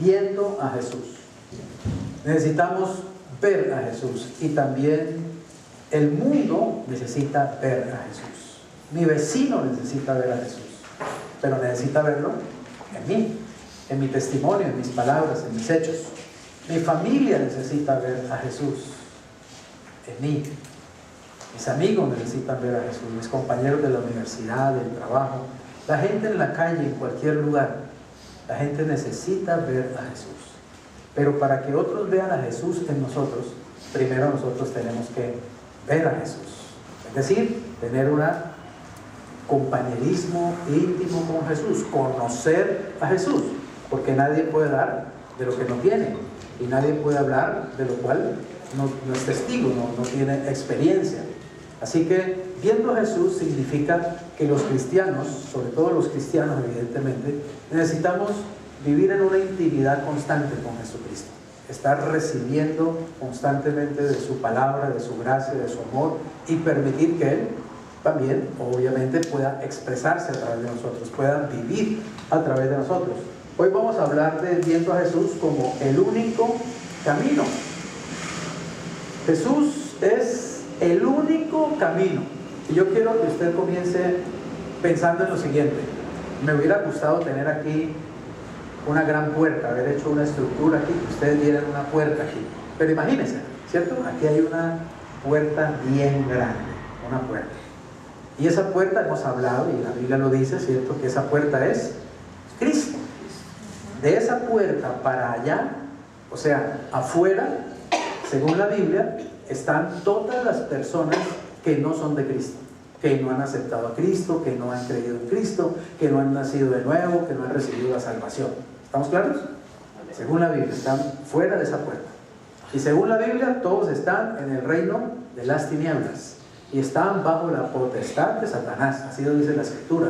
viendo a Jesús. Necesitamos ver a Jesús, y también el mundo necesita ver a Jesús. Mi vecino necesita ver a Jesús, pero necesita verlo en mí, en mi testimonio, en mis palabras, en mis hechos. Mi familia necesita ver a Jesús en mí. Mis amigos necesitan ver a Jesús, mis compañeros de la universidad, del trabajo, la gente en la calle, en cualquier lugar. La gente necesita ver a Jesús. Pero para que otros vean a Jesús en nosotros, primero nosotros tenemos que ver a Jesús. Es decir, tener un compañerismo íntimo con Jesús, conocer a Jesús, porque nadie puede dar de lo que no tiene, y nadie puede hablar de lo cual no es testigo, no tiene experiencia. Así que viendo a Jesús significa que los cristianos, sobre todo los cristianos evidentemente, necesitamos vivir en una intimidad constante con Jesucristo, estar recibiendo constantemente de su palabra, de su gracia, de su amor, y permitir que Él también, obviamente, pueda expresarse a través de nosotros, pueda vivir a través de nosotros. Hoy vamos a hablar de viendo a Jesús como el único camino. Jesús es el único camino. Y yo quiero que usted comience pensando en lo siguiente. Me hubiera gustado tener aquí una gran puerta, haber hecho una estructura aquí, que ustedes vieran una puerta aquí. Pero imagínense, ¿cierto? Aquí hay una puerta bien grande, una puerta. Y esa puerta hemos hablado, y la Biblia lo dice, ¿cierto? Que esa puerta es Cristo. De esa puerta para allá, o sea, afuera, según la Biblia, están todas las personas que no son de Cristo, que no han aceptado a Cristo, que no han creído en Cristo, que no han nacido de nuevo, que no han recibido la salvación. ¿Estamos claros? Según la Biblia, están fuera de esa puerta. Y según la Biblia, todos están en el reino de las tinieblas y están bajo la potestad de Satanás, así lo dice la Escritura,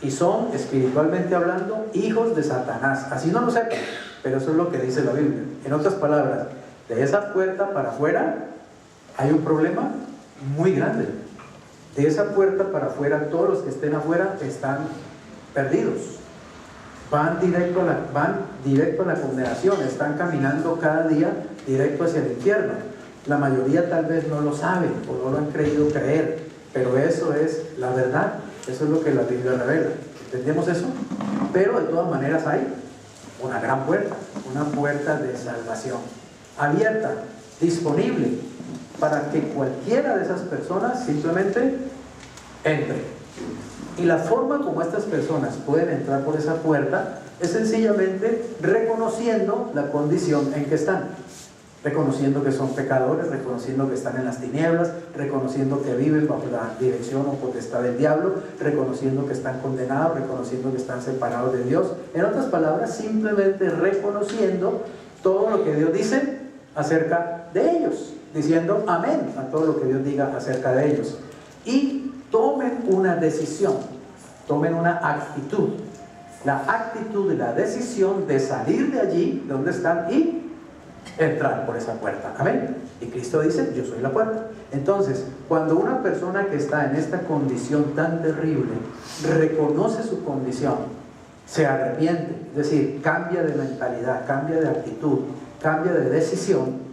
y son, espiritualmente hablando, hijos de Satanás. Así no lo sepan, pero eso es lo que dice la Biblia. En otras palabras, de esa puerta para afuera hay un problema muy grande. De esa puerta para afuera, todos los que estén afuera están perdidos, van directo a la condenación, están caminando cada día directo hacia el infierno. La mayoría tal vez no lo saben o no lo han creído creer, pero eso es la verdad, eso es lo que la Biblia revela. ¿Entendemos eso? Pero de todas maneras hay una gran puerta, una puerta de salvación, abierta, disponible, para que cualquiera de esas personas simplemente entre. Y la forma como estas personas pueden entrar por esa puerta es sencillamente reconociendo la condición en que están, reconociendo que son pecadores, reconociendo que están en las tinieblas, reconociendo que viven bajo la dirección o potestad del diablo, reconociendo que están condenados, reconociendo que están separados de Dios. En otras palabras, simplemente reconociendo todo lo que Dios dice acerca de ellos, diciendo amén a todo lo que Dios diga acerca de ellos, y tomen una decisión, tomen una actitud, la actitud y la decisión de salir de allí donde están y entrar por esa puerta. Amén. Y Cristo dice, yo soy la puerta. Entonces, cuando una persona que está en esta condición tan terrible reconoce su condición, se arrepiente, es decir, cambia de mentalidad, cambia de actitud, cambia de decisión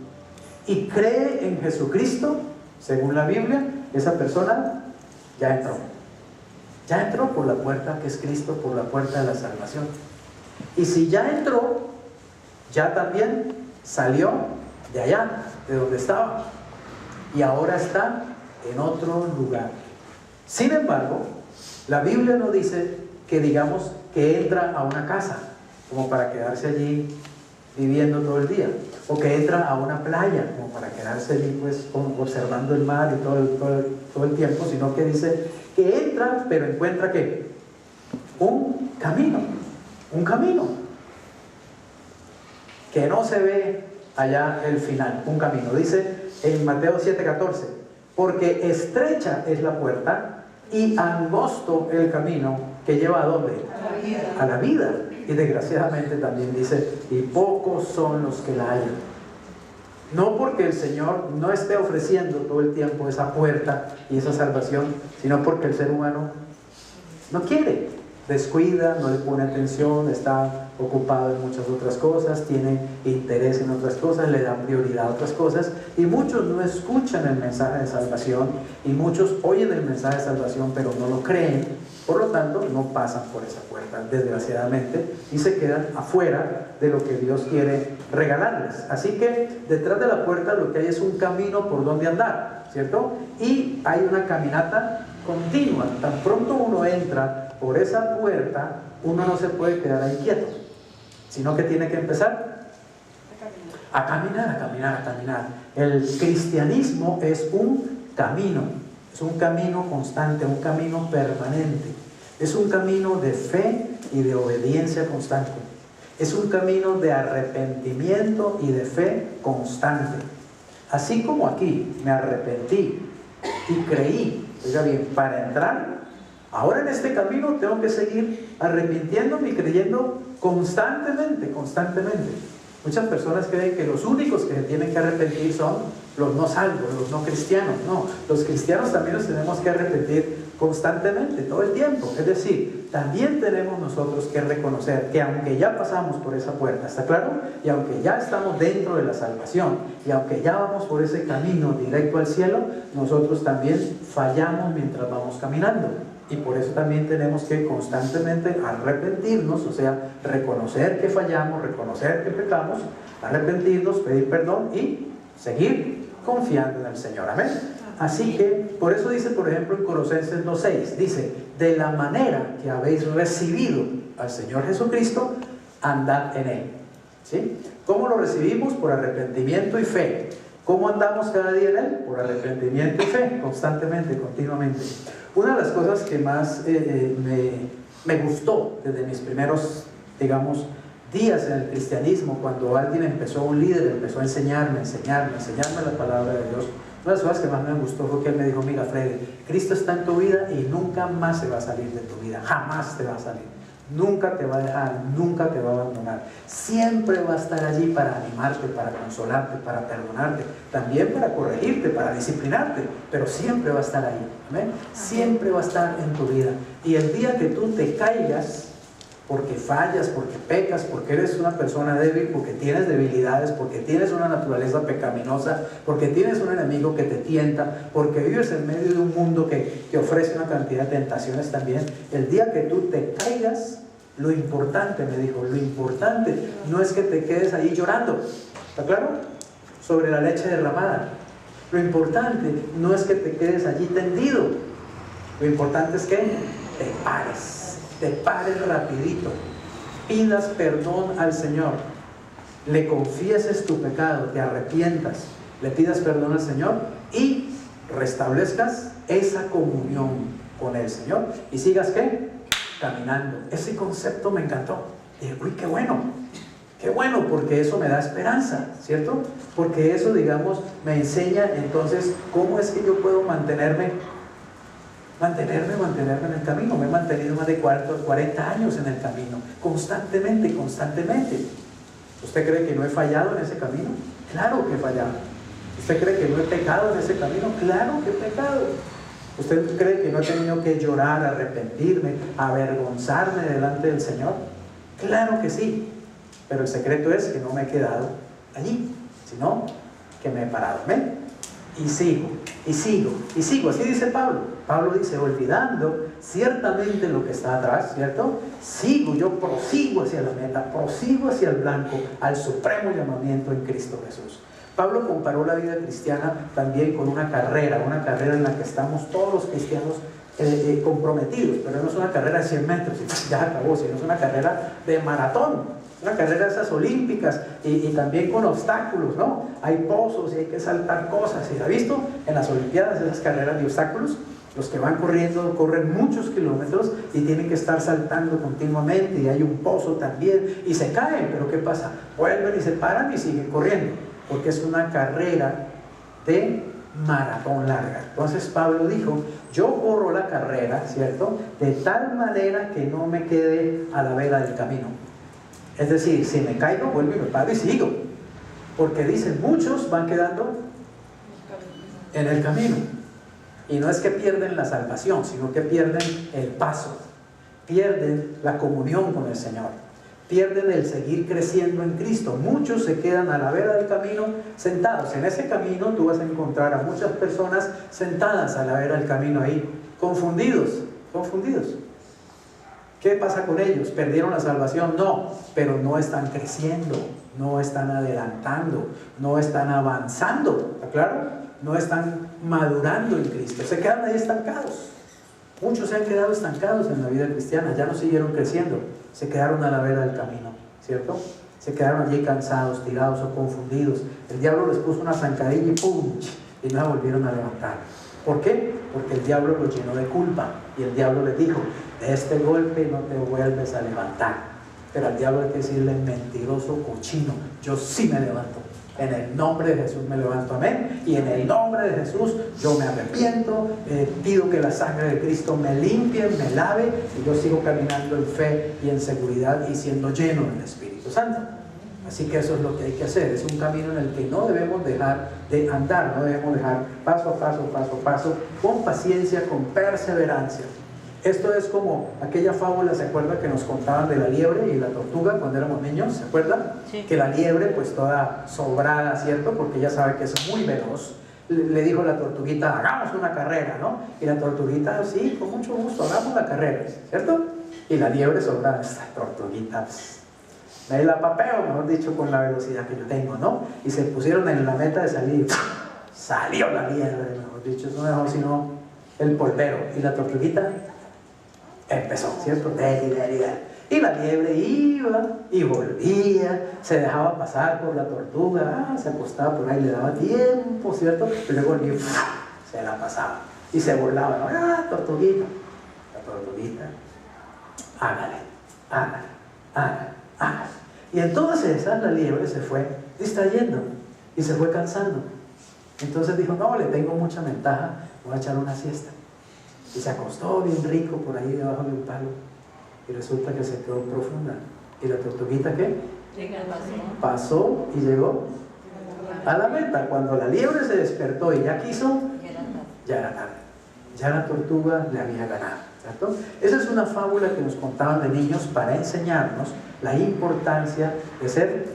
y cree en Jesucristo, según la Biblia, esa persona ya entró por la puerta que es Cristo, por la puerta de la salvación. Y si ya entró, ya también salió de allá, de donde estaba, y ahora está en otro lugar. Sin embargo, la Biblia no dice que digamos que entra a una casa como para quedarse allí viviendo todo el día, o que entra a una playa como para quedarse allí pues observando el mar y todo el tiempo, sino que dice que entra, pero encuentra ¿qué? Un camino que no se ve allá el final, un camino. Dice en Mateo 7:14, porque estrecha es la puerta y angosto el camino que lleva ¿a dónde? A la vida. Y desgraciadamente también dice, y pocos son los que la hallan. No porque el Señor no esté ofreciendo todo el tiempo esa puerta y esa salvación, sino porque el ser humano no quiere. descuida, no le pone atención, está ocupado en muchas otras cosas, tiene interés en otras cosas, le da prioridad a otras cosas, y muchos no escuchan el mensaje de salvación, y muchos oyen el mensaje de salvación pero no lo creen, por lo tanto no pasan por esa puerta, desgraciadamente, y se quedan afuera de lo que Dios quiere regalarles. Así que detrás de la puerta lo que hay es un camino por donde andar, ¿cierto? Y hay una caminata continua. Tan pronto uno entra por esa puerta, uno no se puede quedar ahí quieto, sino que tiene que empezar a caminar, a caminar, a caminar. El cristianismo es un camino constante, un camino permanente, es un camino de fe y de obediencia constante, es un camino de arrepentimiento y de fe constante. Así como aquí me arrepentí y creí, oiga bien, para entrar, ahora en este camino tengo que seguir arrepintiéndome y creyendo constantemente, constantemente. Muchas personas creen que los únicos que se tienen que arrepentir son los no salvos, los no cristianos. No, los cristianos también nos tenemos que arrepentir constantemente, todo el tiempo. Es decir, también tenemos nosotros que reconocer que aunque ya pasamos por esa puerta, ¿está claro? Y aunque ya estamos dentro de la salvación, y aunque ya vamos por ese camino directo al cielo, nosotros también fallamos mientras vamos caminando. Y por eso también tenemos que constantemente arrepentirnos, o sea, reconocer que fallamos, reconocer que pecamos, arrepentirnos, pedir perdón y seguir confiando en el Señor. Amén. Así que, por eso dice, por ejemplo, en Colosenses 2:6, dice, de la manera que habéis recibido al Señor Jesucristo, andad en Él. ¿Sí? ¿Cómo lo recibimos? Por arrepentimiento y fe. ¿Cómo andamos cada día en Él? Por arrepentimiento y fe, constantemente, continuamente. Una de las cosas que más me gustó desde mis primeros, digamos, días en el cristianismo, cuando alguien un líder empezó a enseñarme la palabra de Dios, una de las cosas que más me gustó fue que él me dijo, mira Freddy, Cristo está en tu vida y nunca más se va a salir de tu vida, jamás te va a salir, nunca te va a dejar, nunca te va a abandonar, siempre va a estar allí para animarte, para consolarte, para perdonarte, también para corregirte, para disciplinarte, pero siempre va a estar ahí, ¿amén? Siempre va a estar en tu vida. Y el día que tú te caigas, porque fallas, porque pecas, porque eres una persona débil, porque tienes debilidades, porque tienes una naturaleza pecaminosa, porque tienes un enemigo que te tienta, porque vives en medio de un mundo que te ofrece una cantidad de tentaciones también, el día que tú te caigas, lo importante, me dijo, lo importante no es que te quedes ahí llorando, ¿está claro? Sobre la leche derramada. Lo importante no es que te quedes allí tendido, lo importante es que te pares rapidito, pidas perdón al Señor, le confieses tu pecado, te arrepientas, le pidas perdón al Señor y restablezcas esa comunión con el Señor y sigas ¿qué? Caminando. Ese concepto me encantó. Dije, uy, qué bueno, porque eso me da esperanza, ¿cierto? Porque eso, digamos, me enseña entonces cómo es que yo puedo mantenerme en el camino. Me he mantenido más de 40 años en el camino, constantemente. ¿Usted cree que no he fallado en ese camino? Claro que he fallado. ¿Usted cree que no he pecado en ese camino? Claro que he pecado. ¿Usted cree que no he tenido que llorar, arrepentirme, avergonzarme delante del Señor? Claro que sí. Pero el secreto es que no me he quedado allí, sino que me he parado. ¿Ven? Y sigo. Así dice Pablo. Pablo dice, olvidando ciertamente lo que está atrás, ¿cierto? Yo prosigo hacia la meta, prosigo hacia el blanco, al supremo llamamiento en Cristo Jesús. Pablo comparó la vida cristiana también con una carrera en la que estamos todos los cristianos comprometidos, pero no es una carrera de 100 metros, ya acabó, sino es una carrera de maratón. Una carrera de esas olímpicas y también con obstáculos, ¿no? Hay pozos y hay que saltar cosas. ¿Y ha visto en las olimpiadas esas carreras de obstáculos? Los que van corriendo, corren muchos kilómetros y tienen que estar saltando continuamente y hay un pozo también y se caen, pero ¿qué pasa? Vuelven y se paran y siguen corriendo, porque es una carrera de maratón larga. Entonces Pablo dijo, yo corro la carrera, ¿cierto? De tal manera que no me quede a la vela del camino. Es decir, si me caigo, vuelvo y me paro y sigo. Porque dicen, muchos van quedando en el camino. Y no es que pierden la salvación, sino que pierden el paso. pierden la comunión con el Señor, pierden el seguir creciendo en Cristo. Muchos se quedan a la vera del camino sentados. En ese camino tú vas a encontrar a muchas personas sentadas a la vera del camino ahí, confundidos. ¿Qué pasa con ellos? ¿Perdieron la salvación? No, pero no están creciendo, no están adelantando, no están avanzando, ¿está claro? No están madurando en Cristo, se quedan ahí estancados. Muchos se han quedado estancados en la vida cristiana, ya no siguieron creciendo, se quedaron a la vera del camino, ¿cierto? Se quedaron allí cansados, tirados o confundidos. El diablo les puso una zancadilla y ¡pum! Y no la volvieron a levantar. ¿Por qué? Porque el diablo los llenó de culpa y el diablo les dijo: de este golpe no te vuelves a levantar. Pero al diablo hay que decirle: mentiroso, cochino, yo sí me levanto. En el nombre de Jesús me levanto, amén. Y en el nombre de Jesús yo me arrepiento, pido que la sangre de Cristo me limpie, me lave, y yo sigo caminando en fe y en seguridad y siendo lleno del Espíritu Santo. Así que eso es lo que hay que hacer. Es un camino en el que no debemos dejar de andar, no debemos dejar paso a paso, con paciencia, con perseverancia. Esto es como aquella fábula, ¿se acuerdan que nos contaban de la liebre y la tortuga cuando éramos niños? ¿Se acuerdan? Sí. Que la liebre, pues toda sobrada, ¿cierto? Porque ella sabe que es muy veloz. Le dijo la tortuguita: hagamos una carrera, ¿no? Y la tortuguita: sí, con mucho gusto, hagamos la carrera, ¿cierto? Y la liebre sobrada: esta tortuguita, me la papeo, mejor dicho, con la velocidad que yo tengo, ¿no? Y se pusieron en la meta de salir. Salió la liebre, mejor dicho, eso no dejó sino el polvero. Y la tortuguita empezó, ¿cierto? Y la liebre iba y volvía, se dejaba pasar por la tortuga, se acostaba por ahí, le daba tiempo, ¿cierto? Y luego volvía, se la pasaba y se burlaba, ¿no? ¡Ah, tortuguita! La tortuguita, hágale. Y en todas esas la liebre se fue distrayendo y se fue cansando. Entonces dijo: no, le tengo mucha ventaja, voy a echar una siesta. Y se acostó bien rico por ahí debajo de un palo. Y resulta que se quedó profunda. ¿Y la tortuguita qué? Pasó y llegó a la meta. Cuando la liebre se despertó y ya quiso, ya era tarde. Ya la tortuga le había ganado, ¿cierto? Esa es una fábula que nos contaban de niños para enseñarnos la importancia de ser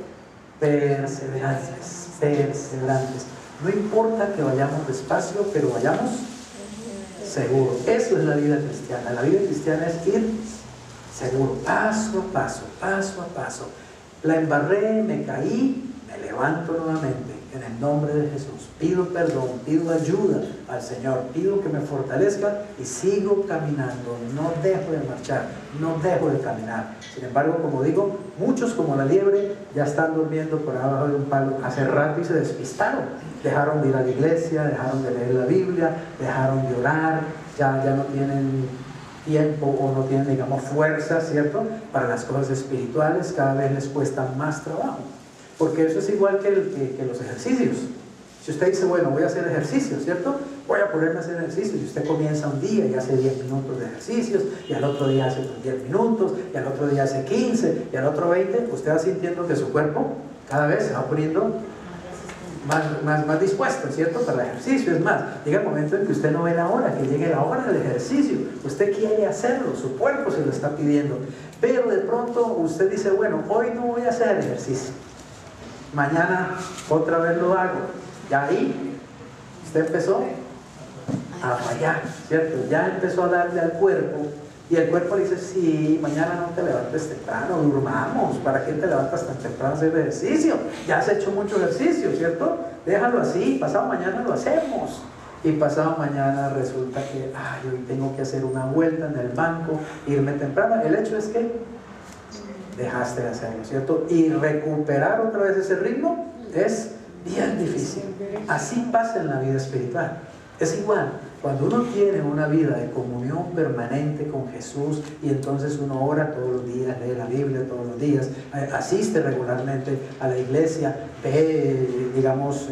perseverantes. No importa que vayamos despacio, pero vayamos seguro. Eso es la vida cristiana. La vida cristiana es ir seguro, paso a paso. La embarré, me caí, me levanto nuevamente en el nombre de Jesús. Pido perdón, pido ayuda al Señor, pido que me fortalezca y sigo caminando. No dejo de marchar, no dejo de caminar. Sin embargo, como digo, muchos, como la liebre, ya están durmiendo por abajo de un palo hace rato y se despistaron. Dejaron de ir a la iglesia, dejaron de leer la Biblia, dejaron de orar, ya no tienen tiempo o no tienen, digamos, fuerza, ¿cierto?, para las cosas espirituales. Cada vez les cuesta más trabajo, porque eso es igual que los ejercicios. Si usted dice: bueno, voy a hacer ejercicio, ¿cierto?, voy a ponerme a hacer ejercicio, y usted comienza un día y hace 10 minutos de ejercicios, y al otro día hace otros 10 minutos, y al otro día hace 15, y al otro 20, usted va sintiendo que su cuerpo cada vez se va poniendo más dispuesto, ¿cierto?, para el ejercicio. Es más, llega el momento en que usted no ve la hora, que llegue la hora del ejercicio. Usted quiere hacerlo, su cuerpo se lo está pidiendo, pero de pronto usted dice: bueno, hoy no voy a hacer ejercicio, mañana otra vez lo hago. Y ahí usted empezó a fallar, ¿cierto? Ya empezó a darle al cuerpo, y el cuerpo le dice: sí, mañana no te levantes temprano, durmamos, ¿para qué te levantas tan temprano a hacer ejercicio? Ya has hecho mucho ejercicio, ¿cierto? Déjalo así, pasado mañana lo hacemos. Y pasado mañana resulta que hoy tengo que hacer una vuelta en el banco, irme temprano. El hecho es que dejaste de hacerlo, ¿cierto? Y recuperar otra vez ese ritmo es bien difícil. Así pasa en la vida espiritual. Es igual, cuando uno tiene una vida de comunión permanente con Jesús, y entonces uno ora todos los días, lee la Biblia todos los días, asiste regularmente a la iglesia, ve, digamos,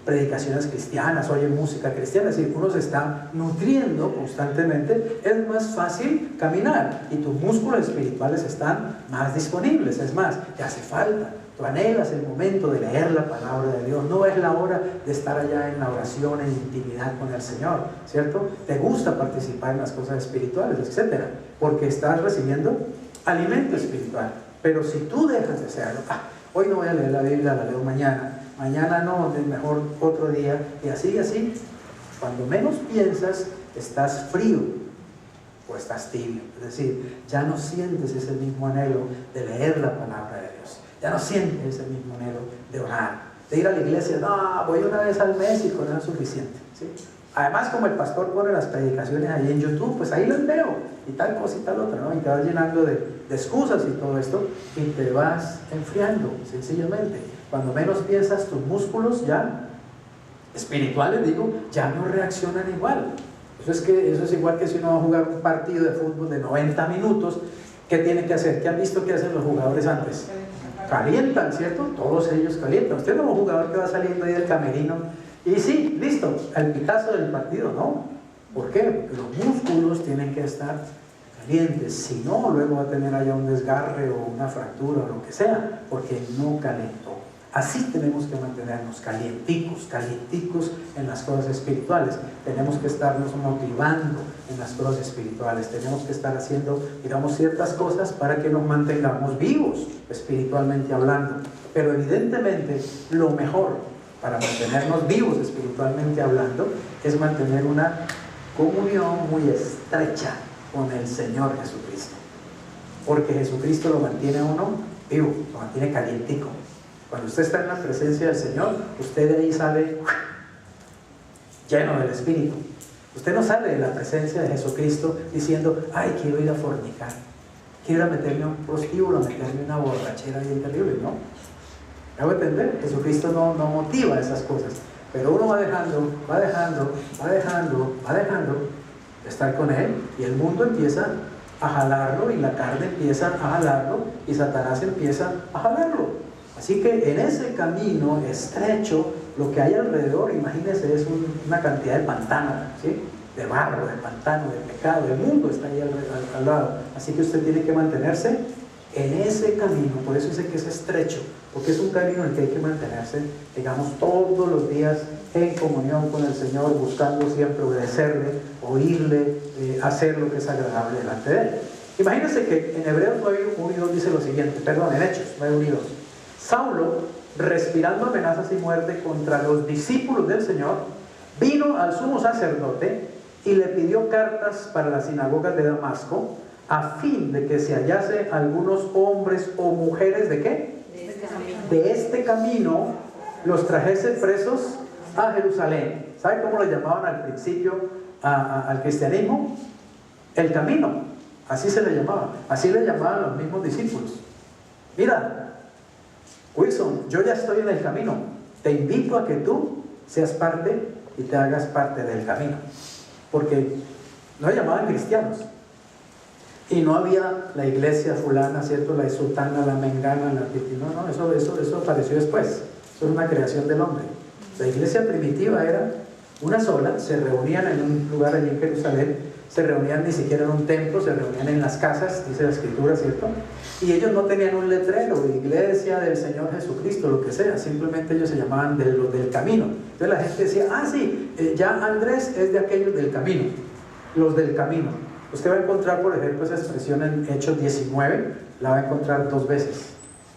predicaciones cristianas, oye música cristiana, es decir, uno se está nutriendo constantemente, es más fácil caminar y tus músculos espirituales están más disponibles. Es más, te hace falta. Tú anhelas el momento de leer la palabra de Dios. No es la hora de estar allá en la oración, en intimidad con el Señor, ¿cierto? Te gusta participar en las cosas espirituales, etc. Porque estás recibiendo alimento espiritual. Pero si tú dejas de hacerlo, hoy no voy a leer la Biblia, la leo mañana, mañana no, mejor otro día, y así, cuando menos piensas, estás frío o estás tibio. Es decir, ya no sientes ese mismo anhelo de leer la palabra de Dios, ya no sientes ese mismo anhelo de orar, de ir a la iglesia. No, voy una vez al mes y con eso es suficiente, ¿sí? Además, como el pastor pone las predicaciones ahí en YouTube, pues ahí las veo, y tal cosa y tal otra, ¿no? Y te vas llenando de excusas y todo esto, y te vas enfriando, sencillamente. Cuando menos piensas, tus músculos ya, espirituales digo, ya no reaccionan igual. Eso es igual que si uno va a jugar un partido de fútbol de 90 minutos, ¿qué tiene que hacer? ¿Qué han visto que hacen los jugadores antes? Calientan, ¿cierto? Todos ellos calientan. Usted no es un jugador que va saliendo ahí del camerino y sí, listo, al pitazo del partido, ¿no? ¿Por qué? Porque los músculos tienen que estar calientes, si no, luego va a tener allá un desgarre o una fractura o lo que sea, porque no calentó. Así tenemos que mantenernos calienticos en las cosas espirituales. Tenemos que estarnos motivando en las cosas espirituales. Tenemos que estar haciendo, digamos, ciertas cosas para que nos mantengamos vivos, espiritualmente hablando. Pero evidentemente, lo mejor para mantenernos vivos, espiritualmente hablando, es mantener una comunión muy estrecha con el Señor Jesucristo. Porque Jesucristo lo mantiene a uno vivo, lo mantiene calientico. Cuando usted está en la presencia del Señor, usted de ahí sale lleno del Espíritu. Usted no sale de la presencia de Jesucristo diciendo, ay, quiero ir a fornicar, quiero ir a meterme a un prostíbulo, a meterme en una borrachera bien terrible, ¿no? ¿Me hago entender? Jesucristo no motiva esas cosas, pero uno va dejando de estar con Él, y el mundo empieza a jalarlo, y la carne empieza a jalarlo, y Satanás empieza a jalarlo. Así que en ese camino estrecho, lo que hay alrededor, imagínense, es una cantidad de pantano, ¿sí? De barro, de pantano, de pecado. El mundo está ahí al lado. Así que usted tiene que mantenerse en ese camino. Por eso dice que es estrecho, porque es un camino en el que hay que mantenerse, digamos, todos los días en comunión con el Señor, buscando siempre obedecerle, oírle, hacer lo que es agradable delante de Él. Imagínense que en Hebreos 9:1 y 2 dice lo siguiente, perdón, en Hechos 9:1 y 2. Saulo, respirando amenazas y muerte contra los discípulos del Señor, vino al sumo sacerdote y le pidió cartas para las sinagogas de Damasco, a fin de que se hallase algunos hombres o mujeres ¿de qué? De este camino, los trajese presos a Jerusalén. ¿Sabe cómo lo llamaban al principio al cristianismo? El camino, así se le llamaba, así le llamaban los mismos discípulos. Mira, Wilson, yo ya estoy en el camino, te invito a que tú seas parte y te hagas parte del camino, porque no llamaban cristianos y no había la iglesia fulana, ¿cierto? La sutana, la mengana, la piti, no, eso apareció después, eso es una creación del hombre. La iglesia primitiva era una sola, se reunían en un lugar allí en Jerusalén, se reunían ni siquiera en un templo, se reunían en las casas, dice la escritura, ¿cierto? Y ellos no tenían un letrero, iglesia del Señor Jesucristo, lo que sea, simplemente ellos se llamaban de los del camino. Entonces la gente decía, sí, ya Andrés es de aquellos del camino, los del camino. Usted va a encontrar, por ejemplo, esa expresión en Hechos 19, la va a encontrar 2 veces.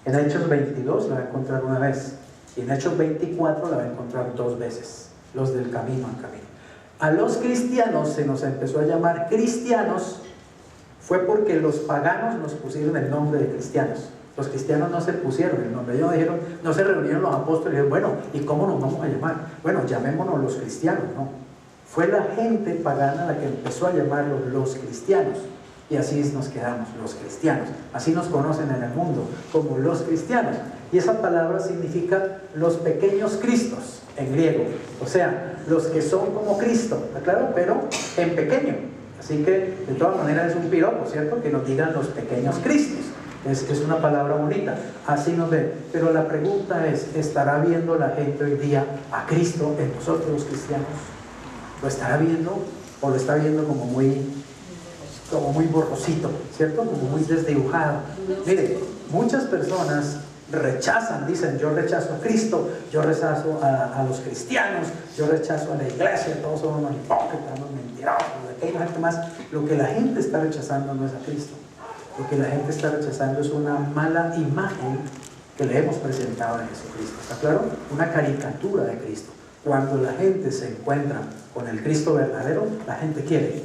En Hechos 22 la va a encontrar 1 vez. Y en Hechos 24 la va a encontrar 2 veces. Los del camino al camino. A los cristianos se nos empezó a llamar cristianos, fue porque los paganos nos pusieron el nombre de cristianos. Los cristianos no se pusieron el nombre. Ellos dijeron, no se reunieron los apóstoles y dijeron, bueno, ¿y cómo nos vamos a llamar? Bueno, llamémonos los cristianos, ¿no? Fue la gente pagana la que empezó a llamarlos los cristianos. Y así nos quedamos, los cristianos. Así nos conocen en el mundo, como los cristianos. Y esa palabra significa los pequeños cristos, en griego. O sea, los que son como Cristo, claro, pero en pequeño. Así que, de todas maneras, es un piropo, ¿cierto? Que nos digan los pequeños cristos. Es una palabra bonita, así nos ven. Pero la pregunta es, ¿estará viendo la gente hoy día a Cristo en nosotros los cristianos? ¿Lo estará viendo o lo está viendo como muy borrosito, ¿cierto? Como muy desdibujado. Mire, muchas personas rechazan, dicen: yo rechazo a Cristo, yo rechazo a los cristianos, yo rechazo a la iglesia, todos son unos hipócritas, unos mentirosos, aquella gente más. Lo que la gente está rechazando no es a Cristo. Lo que la gente está rechazando es una mala imagen que le hemos presentado a Jesucristo. ¿Está claro? Una caricatura de Cristo. Cuando la gente se encuentra con el Cristo verdadero, la gente quiere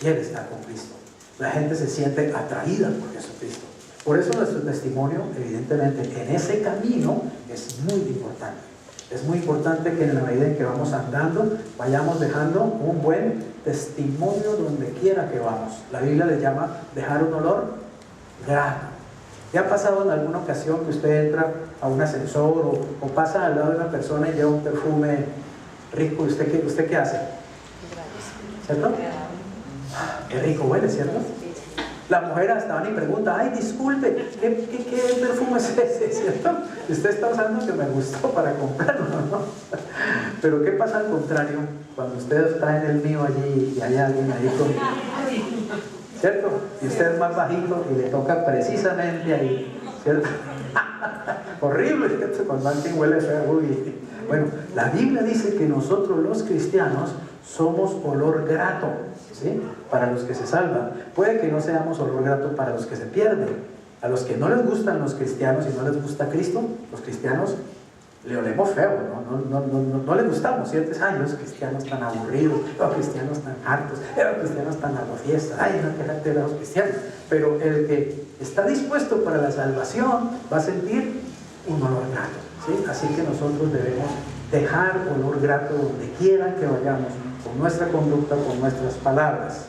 estar con Cristo. La gente se siente atraída por Jesucristo. Por eso nuestro testimonio, evidentemente, en ese camino es muy importante. Es muy importante que en la medida en que vamos andando, vayamos dejando un buen testimonio donde quiera que vamos. La Biblia le llama dejar un olor grato. ¿Ya ha pasado en alguna ocasión que usted entra a un ascensor o pasa al lado de una persona y lleva un perfume rico? ¿Usted qué hace? ¿Cierto? Qué rico huele, ¿cierto? La mujer hasta van y pregunta: ay, disculpe, ¿qué perfume es ese? ¿Cierto? Usted está usando que me gustó para comprarlo, ¿no? Pero ¿qué pasa al contrario? Cuando usted está en el mío allí y hay alguien ahí con... ¿cierto? Y usted es más bajito y le toca precisamente ahí, ¿cierto? Horrible, ¿cierto? Cuando alguien huele feo. Uy. Bueno, la Biblia dice que nosotros los cristianos somos olor grato, ¿sí? Para los que se salvan. Puede que no seamos olor grato para los que se pierden. A los que no les gustan los cristianos y no les gusta Cristo, los cristianos le olemos feo, no les gustamos. Ciertos años, cristianos tan aburridos, cristianos tan hartos, cristianos tan a la fiesta, ay, no, que gente de los cristianos. Pero el que está dispuesto para la salvación va a sentir un olor grato, ¿sí? Así que nosotros debemos dejar olor grato donde quiera que vayamos, con nuestra conducta, con nuestras palabras.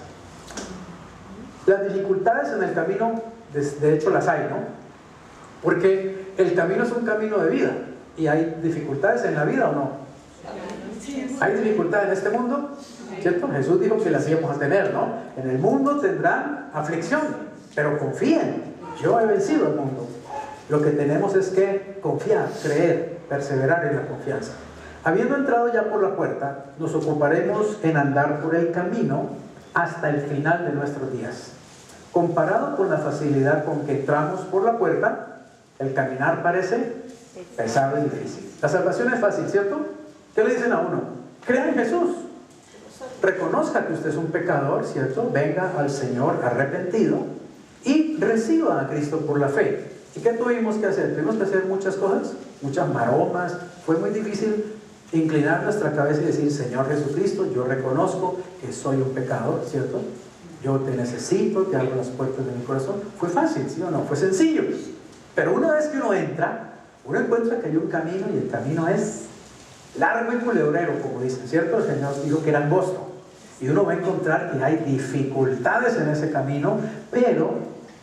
Las dificultades en el camino, de hecho las hay, ¿no? Porque el camino es un camino de vida. ¿Y hay dificultades en la vida o no? ¿Hay dificultades en este mundo? ¿Cierto? Jesús dijo que las íbamos a tener, ¿no? En el mundo tendrán aflicción, pero confíen, yo he vencido al mundo. Lo que tenemos es que confiar, creer, perseverar en la confianza. Habiendo entrado ya por la puerta, nos ocuparemos en andar por el camino hasta el final de nuestros días. Comparado con la facilidad con que entramos por la puerta, el caminar parece pesado y difícil. La salvación es fácil, ¿cierto? ¿Qué le dicen a uno? Crea en Jesús. Reconozca que usted es un pecador, ¿cierto? Venga al Señor arrepentido y reciba a Cristo por la fe. ¿Y qué tuvimos que hacer? Tuvimos que hacer muchas cosas, muchas maromas. Fue muy difícil inclinar nuestra cabeza y decir: Señor Jesucristo, yo reconozco que soy un pecador, ¿cierto? Yo te necesito, te abro las puertas de mi corazón. Fue fácil, ¿sí o no? Fue sencillo. Pero una vez que uno entra, uno encuentra que hay un camino, y el camino es largo y culebrero, como dicen, ¿cierto? El Señor dijo que era angosto. Y uno va a encontrar que hay dificultades en ese camino, pero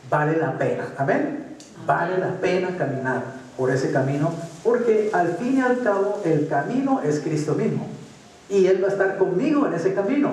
vale la pena. ¿Amén? Vale la pena caminar por ese camino, porque al fin y al cabo el camino es Cristo mismo. Y Él va a estar conmigo en ese camino.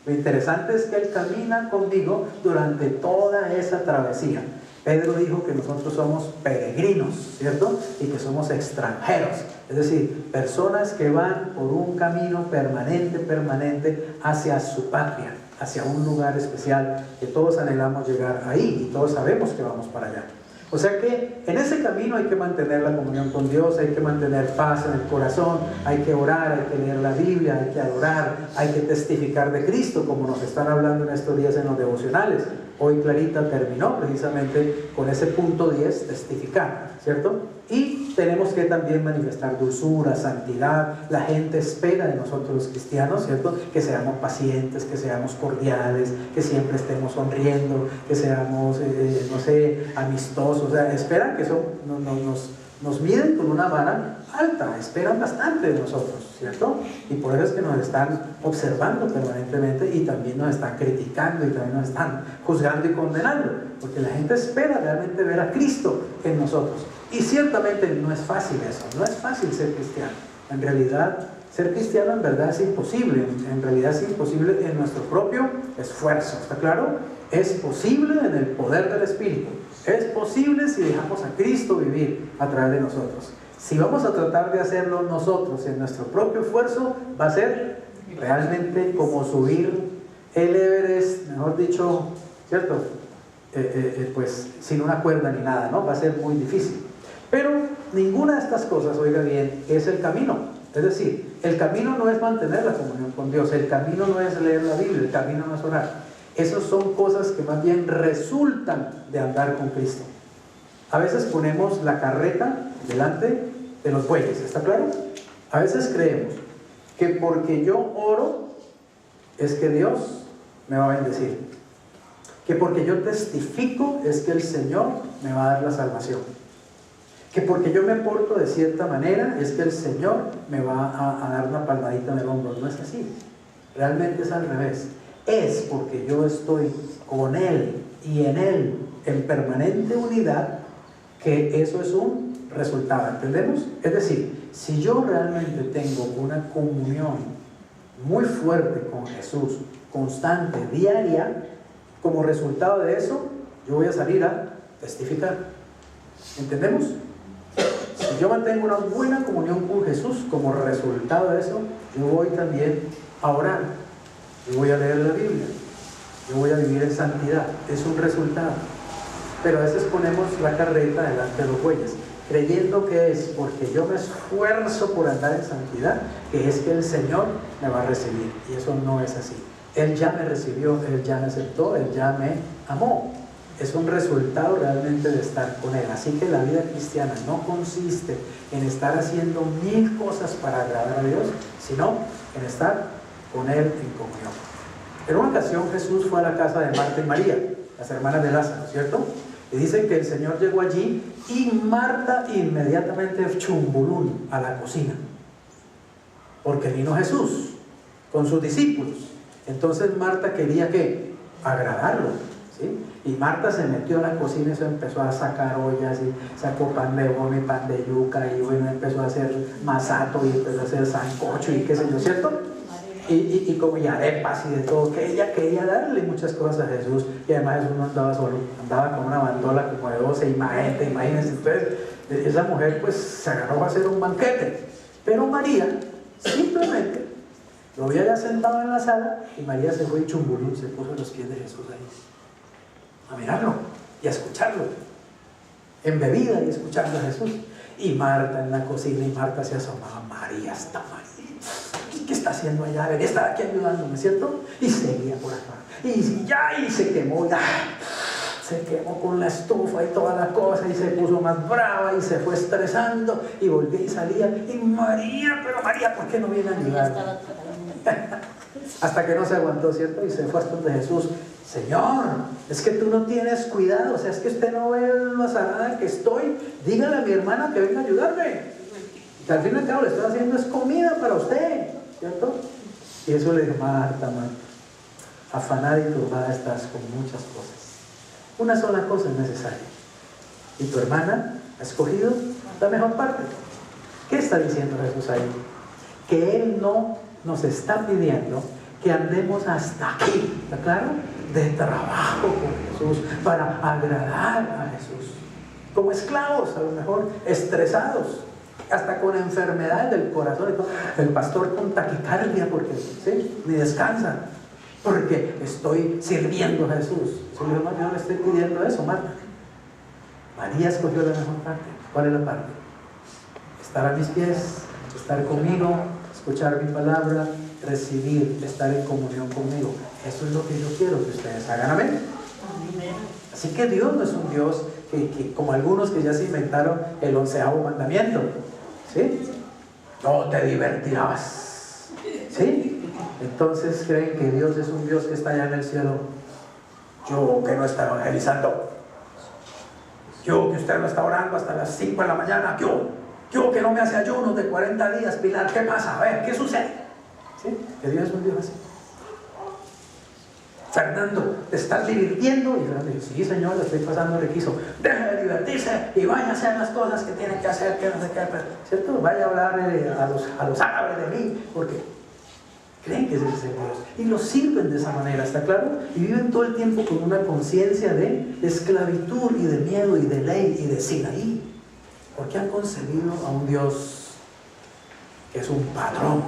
Lo interesante es que Él camina conmigo durante toda esa travesía. Pedro dijo que nosotros somos peregrinos, ¿cierto? Y que somos extranjeros. Es decir, personas que van por un camino permanente hacia su patria, hacia un lugar especial, que todos anhelamos llegar ahí y todos sabemos que vamos para allá. O sea que en ese camino hay que mantener la comunión con Dios, hay que mantener paz en el corazón, hay que orar, hay que leer la Biblia, hay que adorar, hay que testificar de Cristo, como nos están hablando en estos días en los devocionales. Hoy Clarita terminó precisamente con ese punto 10, testificar, ¿cierto? Y tenemos que también manifestar dulzura, santidad. La gente espera de nosotros los cristianos, ¿cierto? Que seamos pacientes, que seamos cordiales, que siempre estemos sonriendo, que seamos, amistosos. O sea, esperan que nos miden con una vara alta, esperan bastante de nosotros, ¿cierto? Y por eso es que nos están observando permanentemente y también nos están criticando y también nos están juzgando y condenando, porque la gente espera realmente ver a Cristo en nosotros. Y ciertamente no es fácil eso, no es fácil ser cristiano. En realidad, ser cristiano en verdad es imposible, en realidad es imposible en nuestro propio esfuerzo, ¿está claro? Es posible en el poder del Espíritu, es posible si dejamos a Cristo vivir a través de nosotros. Si vamos a tratar de hacerlo nosotros en nuestro propio esfuerzo, va a ser realmente como subir el Everest, mejor dicho, ¿cierto? Pues sin una cuerda ni nada, ¿no? Va a ser muy difícil. Pero ninguna de estas cosas, oiga bien, es el camino. Es decir, el camino no es mantener la comunión con Dios, el camino no es leer la Biblia, el camino no es orar. Esas son cosas que más bien resultan de andar con Cristo. A veces ponemos la carreta delante de los bueyes, ¿está claro? A veces creemos que porque yo oro es que Dios me va a bendecir, que porque yo testifico es que el Señor me va a dar la salvación, que porque yo me porto de cierta manera es que el Señor me va a dar una palmadita en el hombro. No es así, realmente es al revés. Es porque yo estoy con Él y en Él en permanente unidad que eso es un resultado, ¿entendemos? Es decir, si yo realmente tengo una comunión muy fuerte con Jesús, constante, diaria, como resultado de eso, yo voy a salir a testificar. ¿Entendemos? Si yo mantengo una buena comunión con Jesús, como resultado de eso, yo voy también a orar, yo voy a leer la Biblia, yo voy a vivir en santidad. Es un resultado. Pero a veces ponemos la carreta delante de los bueyes, creyendo que es porque yo me esfuerzo por andar en santidad, que es que el Señor me va a recibir. Y eso no es así. Él ya me recibió, Él ya me aceptó, Él ya me amó. Es un resultado realmente de estar con Él. Así que la vida cristiana no consiste en estar haciendo 1000 cosas para agradar a Dios, sino en estar con Él en comunión. En una ocasión Jesús fue a la casa de Marta y María, las hermanas de Lázaro, ¿cierto? Y dicen que el Señor llegó allí y Marta inmediatamente chumbulún a la cocina, porque vino Jesús con sus discípulos. Entonces Marta quería que agradarlo, ¿sí? Y Marta se metió a la cocina y se empezó a sacar ollas y sacó pan de bono y pan de yuca y bueno, empezó a hacer masato y empezó a hacer sancocho y qué sé yo, ¿cierto? Y como y arepas y de todo, que ella quería darle muchas cosas a Jesús. Y además Jesús no andaba solo, andaba con una bandola como de 12 imagínense. Entonces esa mujer pues se agarró a hacer un banquete. Pero María simplemente lo había ya sentado en la sala y María se fue y chumbulú, se puso a los pies de Jesús ahí a mirarlo y a escucharlo, embebida y escuchando a Jesús. Y Marta en la cocina, y Marta se asomaba: María está María, ¿qué está haciendo allá? Debería estar aquí ayudándome, ¿cierto? Y seguía por acá, y se quemó, se quemó con la estufa y toda la cosa, y se puso más brava y se fue estresando y volvía y salía, y María, pero María, ¿por qué no viene a ayudarme? Hasta que no se aguantó, ¿cierto? Y se fue hasta donde Jesús: Señor, es que tú no tienes cuidado, o sea, es que usted no ve lo azarada que estoy, dígale a mi hermana que venga a ayudarme, que al fin y al cabo le estoy haciendo es comida para usted, ¿cierto? Y eso le dijo: Marta, Marta, afanada y turbada estás con muchas cosas, una sola cosa es necesaria, y tu hermana ha escogido la mejor parte. ¿Qué está diciendo Jesús ahí? Que Él no nos está pidiendo que andemos hasta aquí, ¿está claro? De trabajo con Jesús, para agradar a Jesús, como esclavos, a lo mejor estresados, hasta con enfermedades del corazón y todo. El pastor con taquicardia porque ¿sí? Ni descansa, porque estoy sirviendo a Jesús. Yo no le estoy pidiendo eso, Marta. María escogió la mejor parte. ¿Cuál es la parte? Estar a mis pies, estar conmigo, escuchar mi palabra, recibir, estar en comunión conmigo. Eso es lo que yo quiero que ustedes hagan. Amén. Así que Dios no es un Dios que como algunos que ya se inventaron el 11º mandamiento, ¿sí? No te divertirás, ¿sí? Entonces creen que Dios es un Dios que está allá en el cielo. Yo que no está evangelizando, yo que usted no está orando hasta las 5 de la mañana, yo que no me hace ayunos de 40 días, Pilar, ¿qué pasa? A ver, ¿qué sucede? ¿Sí? Que Dios es un Dios así. Fernando, ¿te estás divirtiendo? Y Fernando dice: sí, Señor, le estoy pasando riquísimo. Deje de divertirse y vaya a hacer las cosas que tiene que hacer, que no sé qué, ¿cierto? Vaya a hablar a los árabes de mí, porque creen que ese es el Dios y lo sirven de esa manera, ¿está claro? Y viven todo el tiempo con una conciencia de esclavitud y de miedo y de ley y de Sinaí, porque han concebido a un Dios que es un patrón,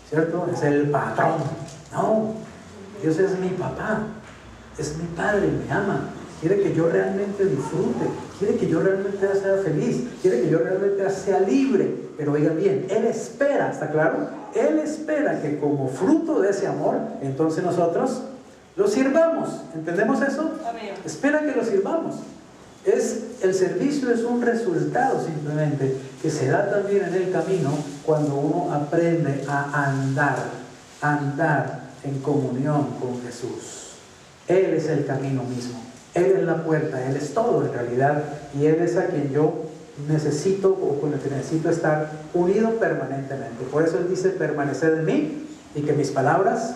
¿cierto? Es el patrón. No, Dios es mi papá, es mi padre, me ama, quiere que yo realmente disfrute quiere que yo realmente sea feliz, quiere que yo realmente sea libre. Pero oigan bien, Él espera, ¿está claro? Él espera que como fruto de ese amor, entonces nosotros lo sirvamos. ¿Entendemos eso? Amén. Espera que lo sirvamos. El servicio es un resultado simplemente que se da también en el camino cuando uno aprende a andar en comunión con Jesús. Él es el camino mismo, Él es la puerta, Él es todo en realidad, y Él es a quien yo necesito, o con el que necesito estar unido permanentemente. Por eso Él dice: permaneced en mí y que mis palabras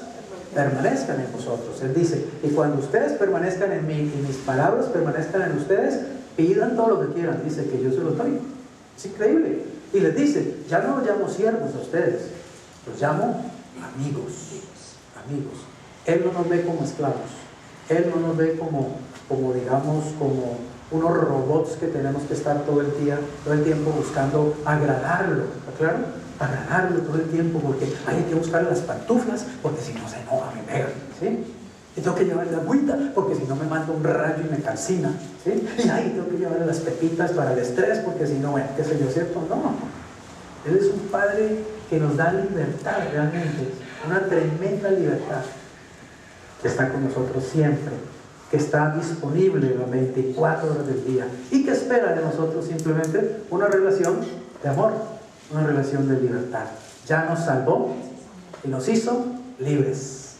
permanezcan en vosotros. Él dice: y cuando ustedes permanezcan en mí y mis palabras permanezcan en ustedes, pidan todo lo que quieran. Dice que yo se los doy. Es increíble. Y les dice: ya no los llamo siervos a ustedes, los llamo amigos. Él no nos ve como esclavos, Él no nos ve como digamos, como unos robots que tenemos que estar todo el tiempo buscando agradarlo. ¿Está claro? Agradarlo todo el tiempo, porque hay que buscar las pantuflas, porque si no se enoja, me pega, ¿sí? Y tengo que llevarle la agüita, porque si no me manda un rayo y me calcina, ¿sí? Y ahí tengo que llevarle las pepitas para el estrés, porque si no, bueno, qué sé yo, ¿cierto? No. Él es un Padre que nos da libertad realmente, una tremenda libertad, que está con nosotros siempre, que está disponible las 24 horas del día y que espera de nosotros simplemente una relación de amor, una relación de libertad. Ya nos salvó y nos hizo libres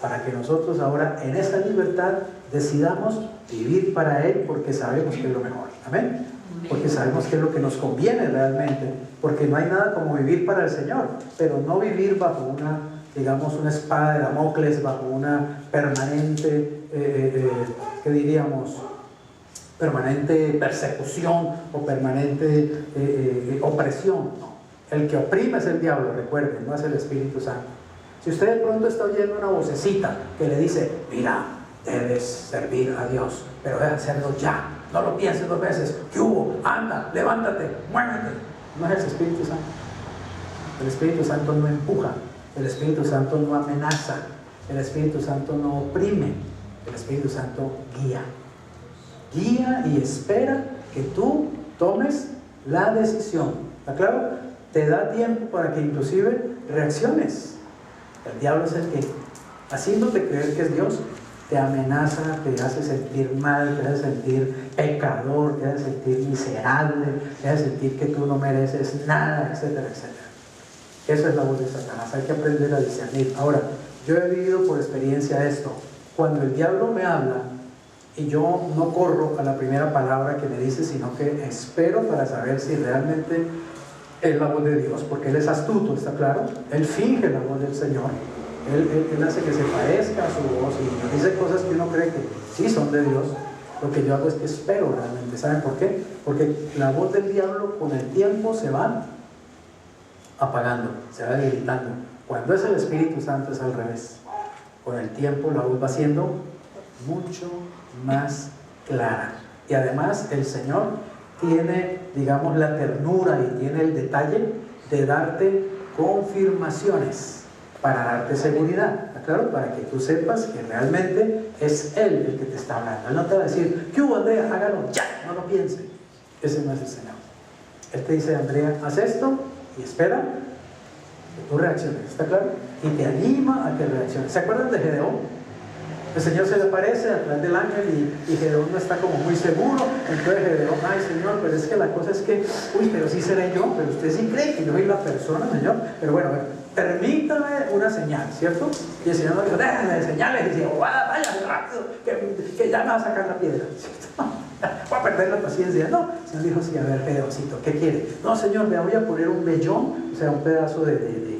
para que nosotros ahora en esa libertad decidamos vivir para Él, porque sabemos que es lo mejor. Amén. Porque sabemos que es lo que nos conviene realmente, porque no hay nada como vivir para el Señor, pero no vivir bajo una, digamos, una espada de Damocles, bajo una permanente, ¿qué diríamos? Permanente persecución o permanente opresión. No. El que oprime es el diablo, recuerden, no es el Espíritu Santo. Si usted de pronto está oyendo una vocecita que le dice: mira, debes servir a Dios, pero debe hacerlo ya, no lo pienses 2 veces. ¿Qué hubo? Anda, levántate, muévete. No es el Espíritu Santo. El Espíritu Santo no empuja, el Espíritu Santo no amenaza, el Espíritu Santo no oprime, el Espíritu Santo guía. Guía y espera que tú tomes la decisión. ¿Está claro? Te da tiempo para que inclusive reacciones. El diablo es el que, haciéndote creer que es Dios, te amenaza, te hace sentir mal, te hace sentir pecador, te hace sentir miserable, te hace sentir que tú no mereces nada, etcétera, etcétera. Esa es la voz de Satanás. Hay que aprender a discernir. Ahora, yo he vivido por experiencia esto. Cuando el diablo me habla y yo no corro a la primera palabra que me dice, sino que espero para saber si realmente es la voz de Dios, porque Él es astuto, ¿está claro? Él finge la voz del Señor. Él hace que se parezca a su voz y dice cosas que uno cree que sí son de Dios. Lo que yo hago es que espero realmente. ¿Saben por qué? Porque la voz del diablo con el tiempo se va apagando, se va debilitando. Cuando es el Espíritu Santo es al revés. Con el tiempo la voz va siendo mucho más clara. Y además el Señor tiene, digamos, la ternura y tiene el detalle de darte confirmaciones para darte seguridad, claro, para que tú sepas que realmente es Él el que te está hablando. Él no te va a decir: ¿qué hubo, Andrea? Hágalo ya, no lo piense. Ese no es el Señor. Él te dice: Andrea, haz esto y espera que tú reacciones, ¿está claro? Y te anima a que reacciones. ¿Se acuerdan de Gedeón? El Señor se le aparece atrás del ángel y Gedeón no está como muy seguro. Entonces Gedeón: ay, Señor, pero es que la cosa es que, uy, pero sí seré yo, pero usted sí cree que yo soy la persona, Señor. Pero bueno, permítame una señal, ¿cierto? Y el Señor nos dijo: déjame de señales. Y decía: vaya rápido, que ya me va a sacar la piedra, ¿cierto? Voy a perder la paciencia. No, el Señor dijo: sí, a ver, Gedeoncito, ¿qué quiere? No, Señor, me voy a poner un vellón, o sea, un pedazo de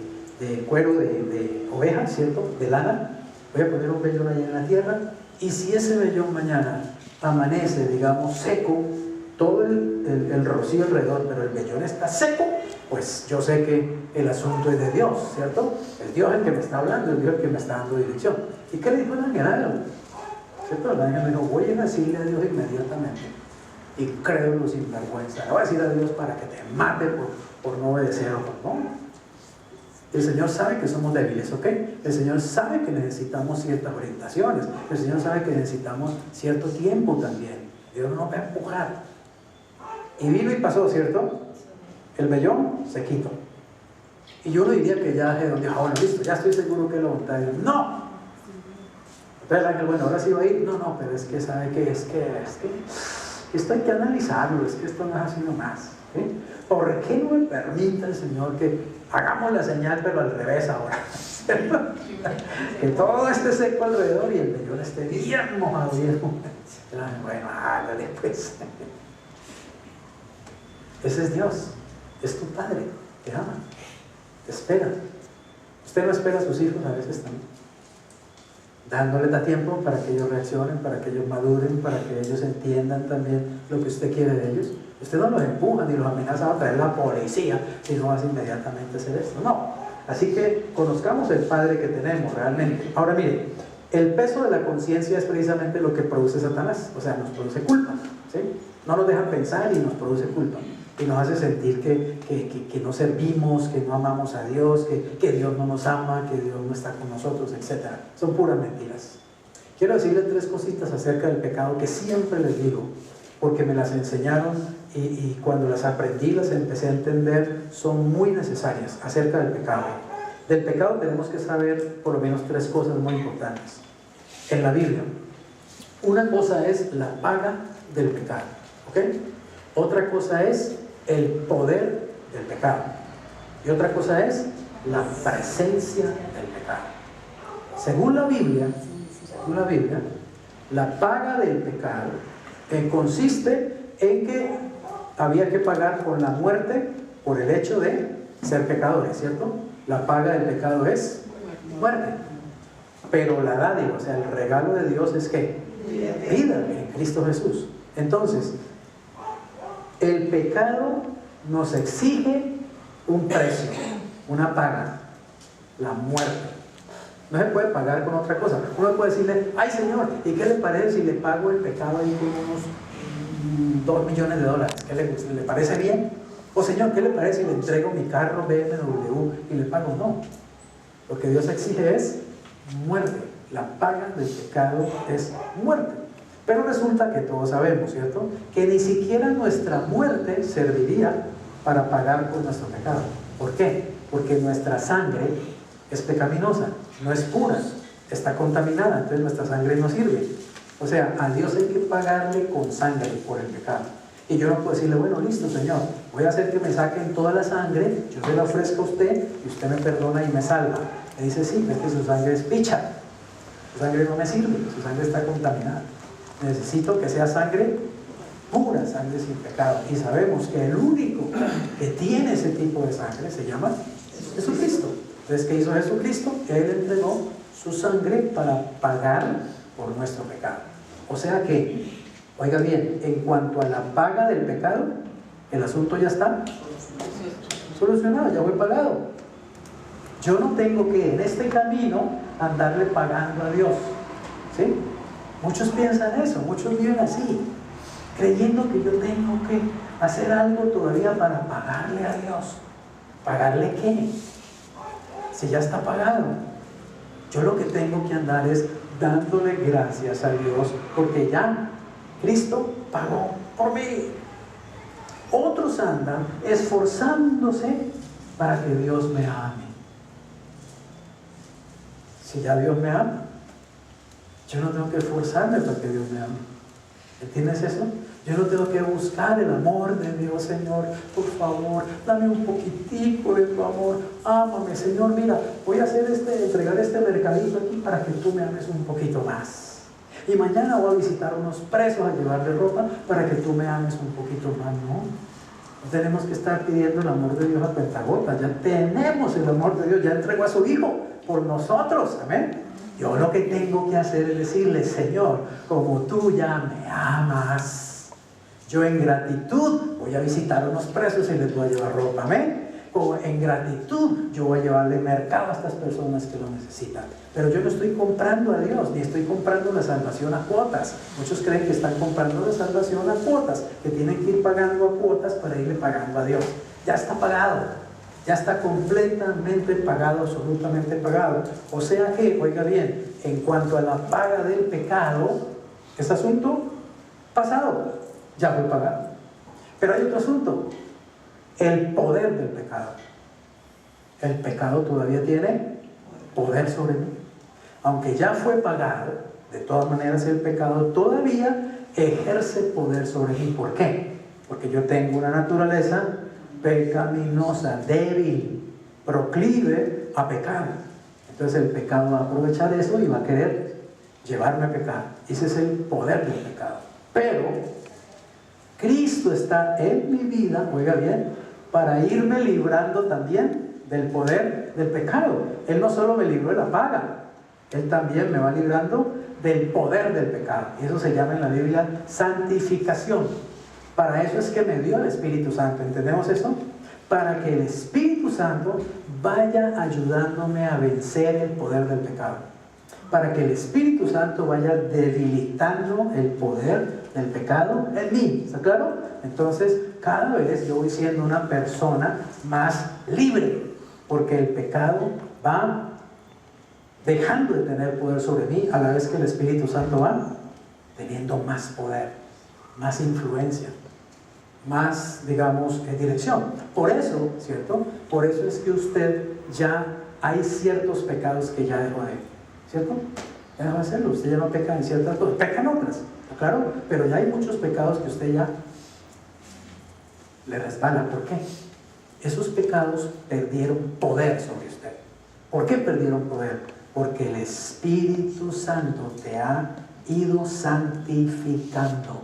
cuero de oveja, ¿cierto? De lana. Voy a poner un vellón allá en la tierra, y si ese vellón mañana amanece, digamos, seco, todo el rocío alrededor, pero el vellón está seco, pues yo sé que el asunto es de Dios, ¿cierto? Es Dios el que me está hablando, es Dios el que me está dando dirección. ¿Y qué le dijo el ángel? ¿Cierto? El ángel me dijo: voy a decirle a Dios inmediatamente, y créelo sin vergüenza, le voy a decir a Dios para que te mate por no obedecer o por no. El Señor sabe que somos débiles, ¿ok? El Señor sabe que necesitamos ciertas orientaciones. El Señor sabe que necesitamos cierto tiempo también. Dios no nos va a empujar. Y vino y pasó, ¿cierto? El vellón se quitó. Y yo no diría que ya dijo, bueno, listo, ya estoy seguro que lo monta. ¡No! Entonces el ángel, bueno, ahora sí va a ir. No, pero es que sabe que esto hay que analizarlo, es que esto no es así nomás. ¿Sí? ¿Por qué no me permite el Señor que hagamos la señal, pero al revés ahora? Que todo esté seco alrededor y el vellón esté bien mojado, bien mojado. Bueno, hágale pues. Ese es Dios, es tu Padre, te ama, te espera. Usted no espera a sus hijos a veces también, dándoles da tiempo para que ellos reaccionen, para que ellos maduren, para que ellos entiendan también lo que usted quiere de ellos. Usted no los empuja ni los amenaza a traer la policía si no vas inmediatamente a hacer esto, no. Así que conozcamos el Padre que tenemos realmente. Ahora mire, el peso de la conciencia es precisamente lo que produce Satanás, o sea, nos produce culpa, ¿sí? No nos deja pensar y nos produce culpa. Y nos hace sentir que no servimos, que no amamos a Dios, que Dios no nos ama, que Dios no está con nosotros, etc. Son puras mentiras. Quiero decirles 3 cositas acerca del pecado que siempre les digo, porque me las enseñaron y cuando las aprendí, las empecé a entender, son muy necesarias acerca del pecado. Del pecado tenemos que saber por lo menos 3 cosas muy importantes. En la Biblia, una cosa es la paga del pecado, ¿ok? Otra cosa es el poder del pecado. Y otra cosa es la presencia del pecado. Según la Biblia, la paga del pecado consiste en que había que pagar con la muerte por el hecho de ser pecadores, ¿cierto? La paga del pecado es muerte. Pero la dádiva, o sea, el regalo de Dios es ¿qué? Vida en Cristo Jesús. Entonces, el pecado nos exige un precio, una paga, la muerte. No se puede pagar con otra cosa. Uno puede decirle, ay Señor, ¿y qué le parece si le pago el pecado ahí con unos $2 millones? ¿Qué le parece bien? O Señor, ¿qué le parece si le entrego mi carro BMW y le pago? No. Lo que Dios exige es muerte. La paga del pecado es muerte. Pero resulta que todos sabemos, ¿cierto? Que ni siquiera nuestra muerte serviría para pagar por nuestro pecado. ¿Por qué? Porque nuestra sangre es pecaminosa, no es pura, está contaminada, entonces nuestra sangre no sirve. O sea, a Dios hay que pagarle con sangre por el pecado. Y yo no puedo decirle, bueno, listo, Señor, voy a hacer que me saquen toda la sangre, yo se la ofrezco a usted y usted me perdona y me salva. Me dice, sí, es que su sangre es picha, su sangre no me sirve, su sangre está contaminada. Necesito que sea sangre pura, sangre sin pecado. Y sabemos que el único que tiene ese tipo de sangre se llama Jesucristo. Entonces, ¿qué hizo Jesucristo? Él entregó su sangre para pagar por nuestro pecado. O sea que, oiga bien, en cuanto a la paga del pecado, el asunto ya está solucionado, ya fue pagado. Yo no tengo que en este camino andarle pagando a Dios, ¿sí? Muchos piensan eso, muchos viven así, creyendo que yo tengo que hacer algo todavía para pagarle a Dios. ¿Pagarle qué? Si ya está pagado. Yo lo que tengo que andar es dándole gracias a Dios porque ya Cristo pagó por mí. Otros andan esforzándose para que Dios me ame. Si ya Dios me ama, yo no tengo que esforzarme para que Dios me ame. ¿Entiendes eso? Yo no tengo que buscar el amor de Dios. Señor, por favor, dame un poquitico de tu amor. Ámame, Señor, mira, voy a entregar este mercadito aquí para que tú me ames un poquito más. Y mañana voy a visitar unos presos a llevarle ropa para que tú me ames un poquito más. No tenemos que estar pidiendo el amor de Dios a cuentagotas. Ya tenemos el amor de Dios, ya entregó a su Hijo por nosotros. Amén. Yo lo que tengo que hacer es decirle, Señor, como tú ya me amas, yo en gratitud voy a visitar unos presos y les voy a llevar ropa. Amén. O en gratitud yo voy a llevarle mercado a estas personas que lo necesitan. Pero yo no estoy comprando a Dios, ni estoy comprando la salvación a cuotas. Muchos creen que están comprando la salvación a cuotas, que tienen que ir pagando a cuotas para irle pagando a Dios. Ya está pagado. Ya está completamente pagado, absolutamente pagado. O sea que, oiga bien, en cuanto a la paga del pecado, es asunto pasado, ya fue pagado. Pero hay otro asunto, el poder del pecado. El pecado todavía tiene poder sobre mí. Aunque ya fue pagado, de todas maneras el pecado todavía ejerce poder sobre mí. ¿Por qué? Porque yo tengo una naturaleza pecaminosa, débil, proclive a pecar. Entonces el pecado va a aprovechar eso y va a querer llevarme a pecar. Ese es el poder del pecado. Pero Cristo está en mi vida, oiga bien, para irme librando también del poder del pecado. Él no solo me libró de la paga, Él también me va librando del poder del pecado. Y eso se llama en la Biblia santificación. Para eso es que me dio el Espíritu Santo. ¿Entendemos eso? Para que el Espíritu Santo vaya ayudándome a vencer el poder del pecado. Para que el Espíritu Santo vaya debilitando el poder del pecado en mí. ¿Está claro? Entonces, cada vez yo voy siendo una persona más libre, porque el pecado va dejando de tener poder sobre mí a la vez que el Espíritu Santo va teniendo más poder, más influencia, más, digamos, dirección. Por eso, ¿cierto? Por eso es que usted ya hay ciertos pecados que ya dejó de, ¿cierto? Ya dejó de hacerlo, usted ya no peca en ciertas cosas, peca en otras, claro, pero ya hay muchos pecados que usted ya le resbala. ¿Por qué? Esos pecados perdieron poder sobre usted. ¿Por qué perdieron poder? Porque el Espíritu Santo te ha ido santificando,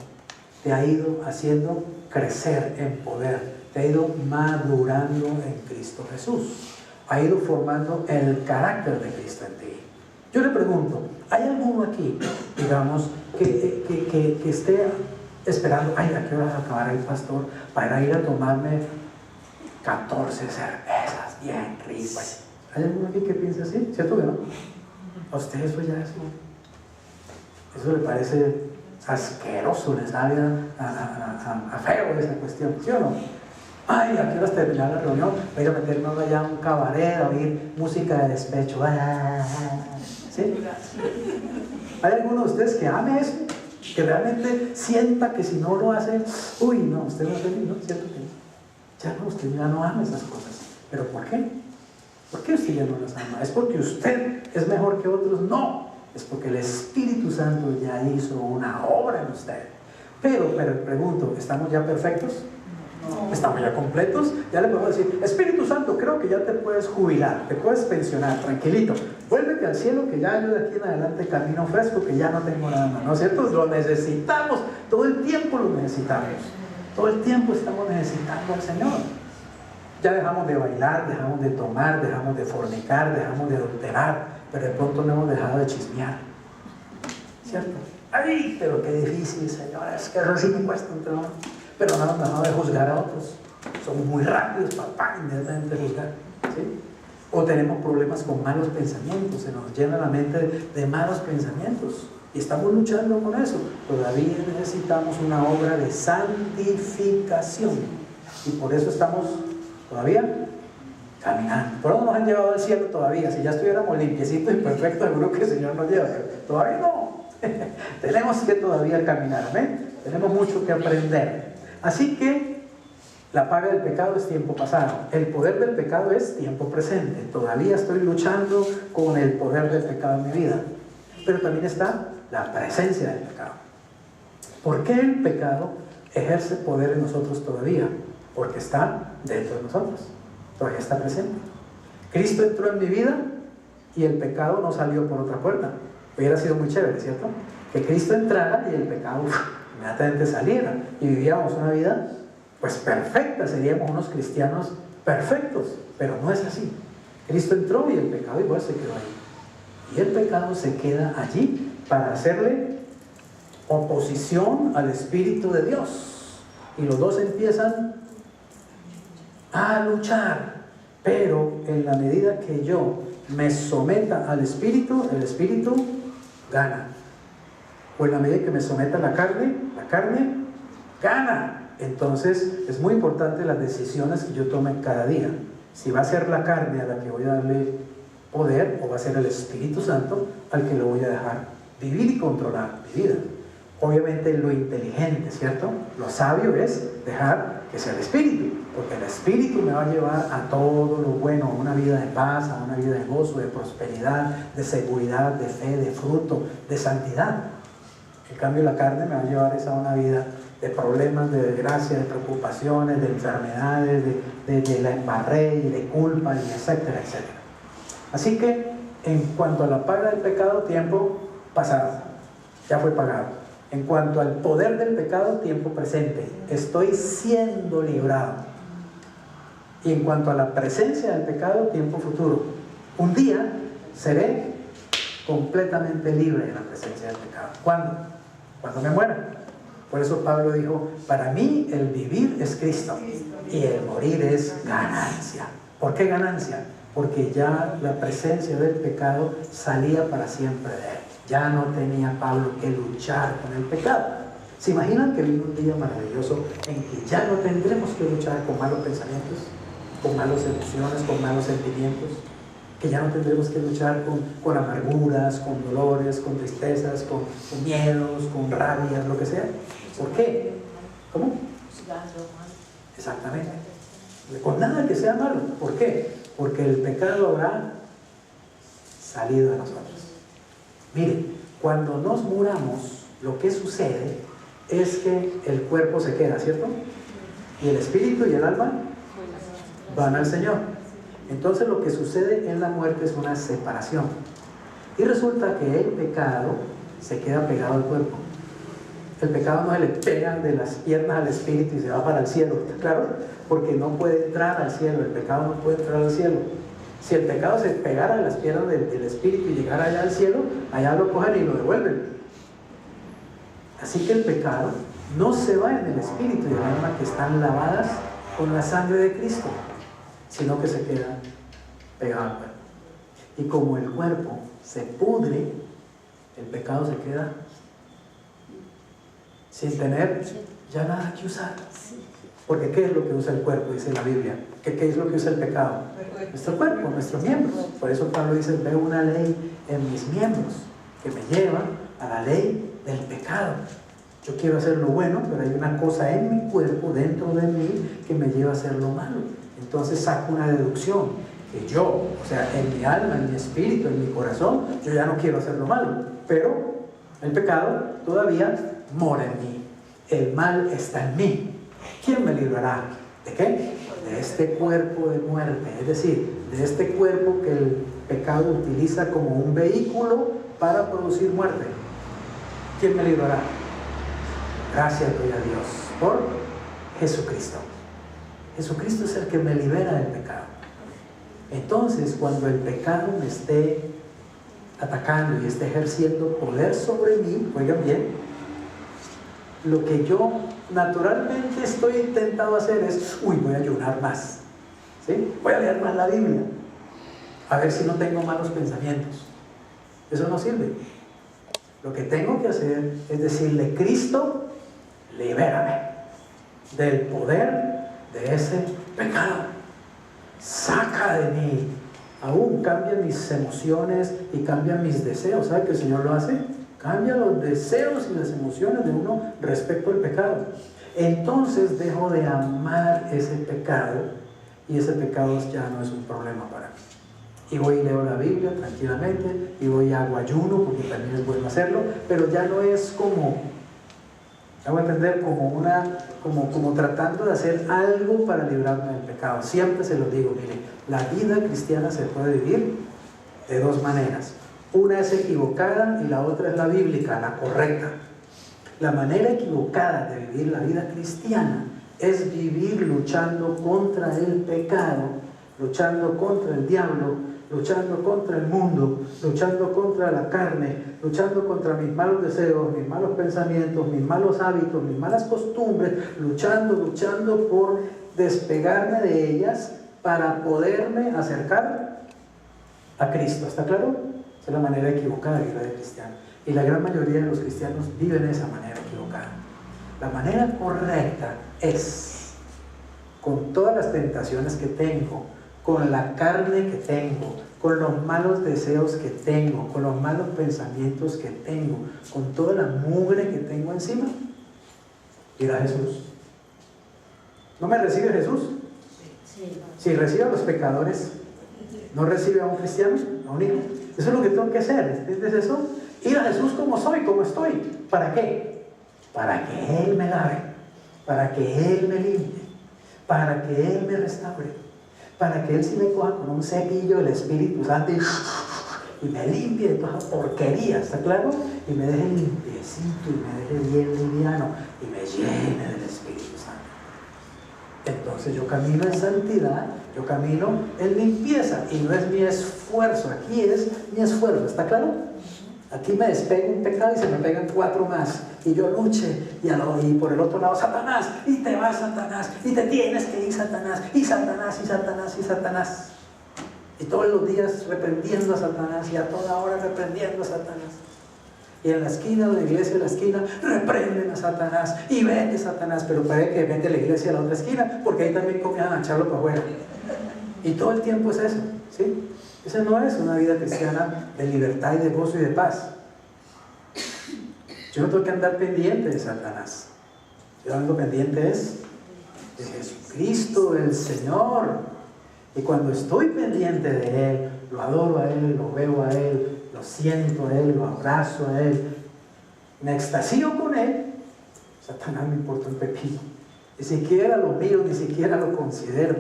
te ha ido haciendo crecer en poder, te ha ido madurando en Cristo Jesús, ha ido formando el carácter de Cristo en ti. Yo le pregunto, ¿hay alguno aquí, digamos, que esté esperando, ay, ¿a qué hora acabará el pastor para ir a tomarme 14 cervezas bien ricas? ¿Hay alguno aquí que piense así? ¿Cierto que no? A usted eso ya eso le parece asqueroso, le sabe a feo esa cuestión, ¿sí o no? Ay, ¿a qué horas terminar la reunión? Voy a meterme allá a un cabaret a oír música de despecho. ¿Sí? ¿Hay alguno de ustedes que ame eso? Que realmente sienta que si no lo hace, uy, no, usted no es feliz, ¿no? ¿Cierto que no? Ya no, usted ya no ama esas cosas. ¿Pero por qué? ¿Por qué usted ya no las ama? ¿Es porque usted es mejor que otros? No, es porque el Espíritu Santo ya hizo una obra en usted. Pero pregunto, ¿estamos ya perfectos? No. ¿Estamos ya completos? Ya le podemos decir, Espíritu Santo, creo que ya te puedes jubilar, te puedes pensionar, tranquilito. Vuélvete al cielo, que ya yo de aquí en adelante camino fresco, que ya no tengo nada más, ¿no es cierto? Lo necesitamos, todo el tiempo lo necesitamos. Todo el tiempo estamos necesitando al Señor. Ya dejamos de bailar, dejamos de tomar, dejamos de fornicar, dejamos de adulterar, pero de pronto no hemos dejado de chismear, ¿cierto? ¡Ay, pero qué difícil, Señor! Es que eso sí me cuesta un trabajo. Pero no hemos dejado de juzgar a otros. Somos muy rápidos, papá, inmediatamente juzgar, ¿sí? O tenemos problemas con malos pensamientos, se nos llena la mente de malos pensamientos y estamos luchando con eso. Todavía necesitamos una obra de santificación y por eso estamos todavía caminando. ¿Por dónde nos han llevado al cielo todavía? Si ya estuviéramos limpiecitos y perfectos, seguro que el Señor nos lleva, pero todavía no. Tenemos que todavía caminar, ¿ven? Tenemos mucho que aprender. Así que la paga del pecado es tiempo pasado. El poder del pecado es tiempo presente. Todavía estoy luchando con el poder del pecado en mi vida. Pero también está la presencia del pecado. ¿Por qué el pecado ejerce poder en nosotros todavía? Porque está dentro de nosotros. Todavía está presente. Cristo entró en mi vida y el pecado no salió por otra puerta. Hubiera sido muy chévere, ¿cierto? Que Cristo entrara y el pecado inmediatamente saliera y vivíamos una vida pues perfecta, seríamos unos cristianos perfectos, pero no es así. Cristo entró y el pecado igual se quedó ahí. Y el pecado se queda allí para hacerle oposición al Espíritu de Dios. Y los dos empiezan a luchar, pero en la medida que yo me someta al Espíritu, el Espíritu gana. O en la medida que me someta a la carne gana. Entonces es muy importante las decisiones que yo tome cada día. Si va a ser la carne a la que voy a darle poder, o va a ser el Espíritu Santo al que lo voy a dejar vivir y controlar mi vida. Obviamente lo inteligente, ¿cierto? Lo sabio es dejar que sea el Espíritu, porque el Espíritu me va a llevar a todo lo bueno, a una vida de paz, a una vida de gozo, de prosperidad, de seguridad, de fe, de fruto, de santidad. En cambio la carne me va a llevar a una vida de problemas, de desgracia, de preocupaciones, de enfermedades, de la embarré y de culpa, y etcétera, etcétera. Así que en cuanto a la paga del pecado, tiempo pasado, ya fue pagado. En cuanto al poder del pecado, tiempo presente, estoy siendo librado. Y en cuanto a la presencia del pecado, tiempo futuro, un día seré completamente libre de la presencia del pecado. ¿Cuándo? Cuando me muera. Por eso Pablo dijo, para mí el vivir es Cristo y el morir es ganancia. ¿Por qué ganancia? Porque ya la presencia del pecado salía para siempre de él. Ya no tenía Pablo que luchar con el pecado. ¿Se imaginan que viene un día maravilloso en que ya no tendremos que luchar con malos pensamientos, con malas emociones, con malos sentimientos? Que ya no tendremos que luchar con amarguras, con dolores, con tristezas, con miedos, con rabias, lo que sea. ¿Por qué? ¿Cómo? Exactamente. Con nada que sea malo. ¿Por qué? Porque el pecado habrá salido de nosotros. Mire, cuando nos muramos, lo que sucede es que el cuerpo se queda, ¿cierto? Y el espíritu y el alma van al Señor. Entonces lo que sucede en la muerte es una separación. Y resulta que el pecado se queda pegado al cuerpo. El pecado no se le pega de las piernas al espíritu y se va para el cielo, ¿claro? Porque no puede entrar al cielo, el pecado no puede entrar al cielo. Si el pecado se pegara de las piernas del espíritu y llegara allá al cielo, allá lo cogen y lo devuelven. Así que el pecado no se va en el espíritu y el alma, que están lavadas con la sangre de Cristo, sino que se queda pegado al cuerpo. Y como el cuerpo se pudre, el pecado se queda sin tener ya nada que usar. Porque ¿qué es lo que usa el cuerpo? Dice la Biblia. ¿Qué es lo que usa el pecado? Nuestro cuerpo, nuestros miembros. Por eso Pablo dice, veo una ley en mis miembros que me lleva a la ley del pecado. Yo quiero hacer lo bueno, pero hay una cosa en mi cuerpo, dentro de mí, que me lleva a hacer lo malo. Entonces saco una deducción, que yo, o sea, en mi alma, en mi espíritu, en mi corazón, yo ya no quiero hacer lo malo, pero el pecado todavía mora en mí. El mal está en mí. ¿Quién me librará? ¿De qué? De este cuerpo de muerte, es decir, de este cuerpo que el pecado utiliza como un vehículo para producir muerte. ¿Quién me librará? Gracias doy a Dios por Jesucristo. Jesucristo es el que me libera del pecado. Entonces, cuando el pecado me esté atacando y esté ejerciendo poder sobre mí, oigan bien, lo que yo naturalmente estoy intentado hacer es, voy a ayunar más, ¿sí? Voy a leer más la Biblia, a ver si no tengo malos pensamientos. Eso no sirve. Lo que tengo que hacer es decirle, Cristo, libérame del poder de ese pecado. Saca de mí. Aún cambia mis emociones y cambia mis deseos. ¿Sabe que el Señor lo hace? Cambia los deseos y las emociones de uno respecto al pecado. Entonces dejo de amar ese pecado y ese pecado ya no es un problema para mí. Y voy y leo la Biblia tranquilamente, y voy y hago ayuno, porque también es bueno hacerlo, pero ya no es como, hago entender, como tratando de hacer algo para librarme del pecado. Siempre se lo digo, mire, la vida cristiana se puede vivir de dos maneras. Una es equivocada y la otra es la bíblica, la correcta. La manera equivocada de vivir la vida cristiana es vivir luchando contra el pecado, luchando contra el diablo, luchando contra el mundo, luchando contra la carne, luchando contra mis malos deseos, mis malos pensamientos, mis malos hábitos, mis malas costumbres, luchando por despegarme de ellas para poderme acercar a Cristo. ¿Está claro? Esa es la manera equivocada de vivir la vida cristiana. Y la gran mayoría de los cristianos viven de esa manera equivocada. La manera correcta es, con todas las tentaciones que tengo, con la carne que tengo, con los malos deseos que tengo, con los malos pensamientos que tengo, con toda la mugre que tengo encima, ir a Jesús. ¿No me recibe Jesús? Si recibe a los pecadores, ¿no recibe a un cristiano? A un hijo. Eso es lo que tengo que hacer, ¿entiendes eso? Ir a Jesús como soy, como estoy. ¿Para qué? Para que Él me lave, para que Él me limpie, para que Él me restaure, para que Él sí me coja con un cepillo del Espíritu Santo y me limpie de toda porquería, ¿está claro? Y me deje limpiecito y me deje bien liviano y me llene del Espíritu Santo. Entonces yo camino en santidad, yo camino en limpieza y no es mi esfuerzo, aquí es mi esfuerzo, ¿está claro? Aquí me despega un pecado y se me pegan 4 más y yo luche y por el otro lado Satanás, y te vas Satanás, y te tienes que ir Satanás, y Satanás, y Satanás, y Satanás, y todos los días reprendiendo a Satanás y a toda hora reprendiendo a Satanás. Y en la esquina de la iglesia, en la esquina, reprenden a Satanás y vete Satanás, pero parece que vete a la iglesia a la otra esquina, porque ahí también comienzan a echarlo para afuera. Y todo el tiempo es eso, ¿sí? Esa no es una vida cristiana de libertad y de gozo y de paz. Yo no tengo que andar pendiente de Satanás. Yo ando pendiente es de Jesucristo, el Señor. Y cuando estoy pendiente de Él, lo adoro a Él, lo veo a Él, lo siento a Él, lo abrazo a Él, me extasío con Él, Satanás me importa un pepino. Ni siquiera lo miro, ni siquiera lo considero.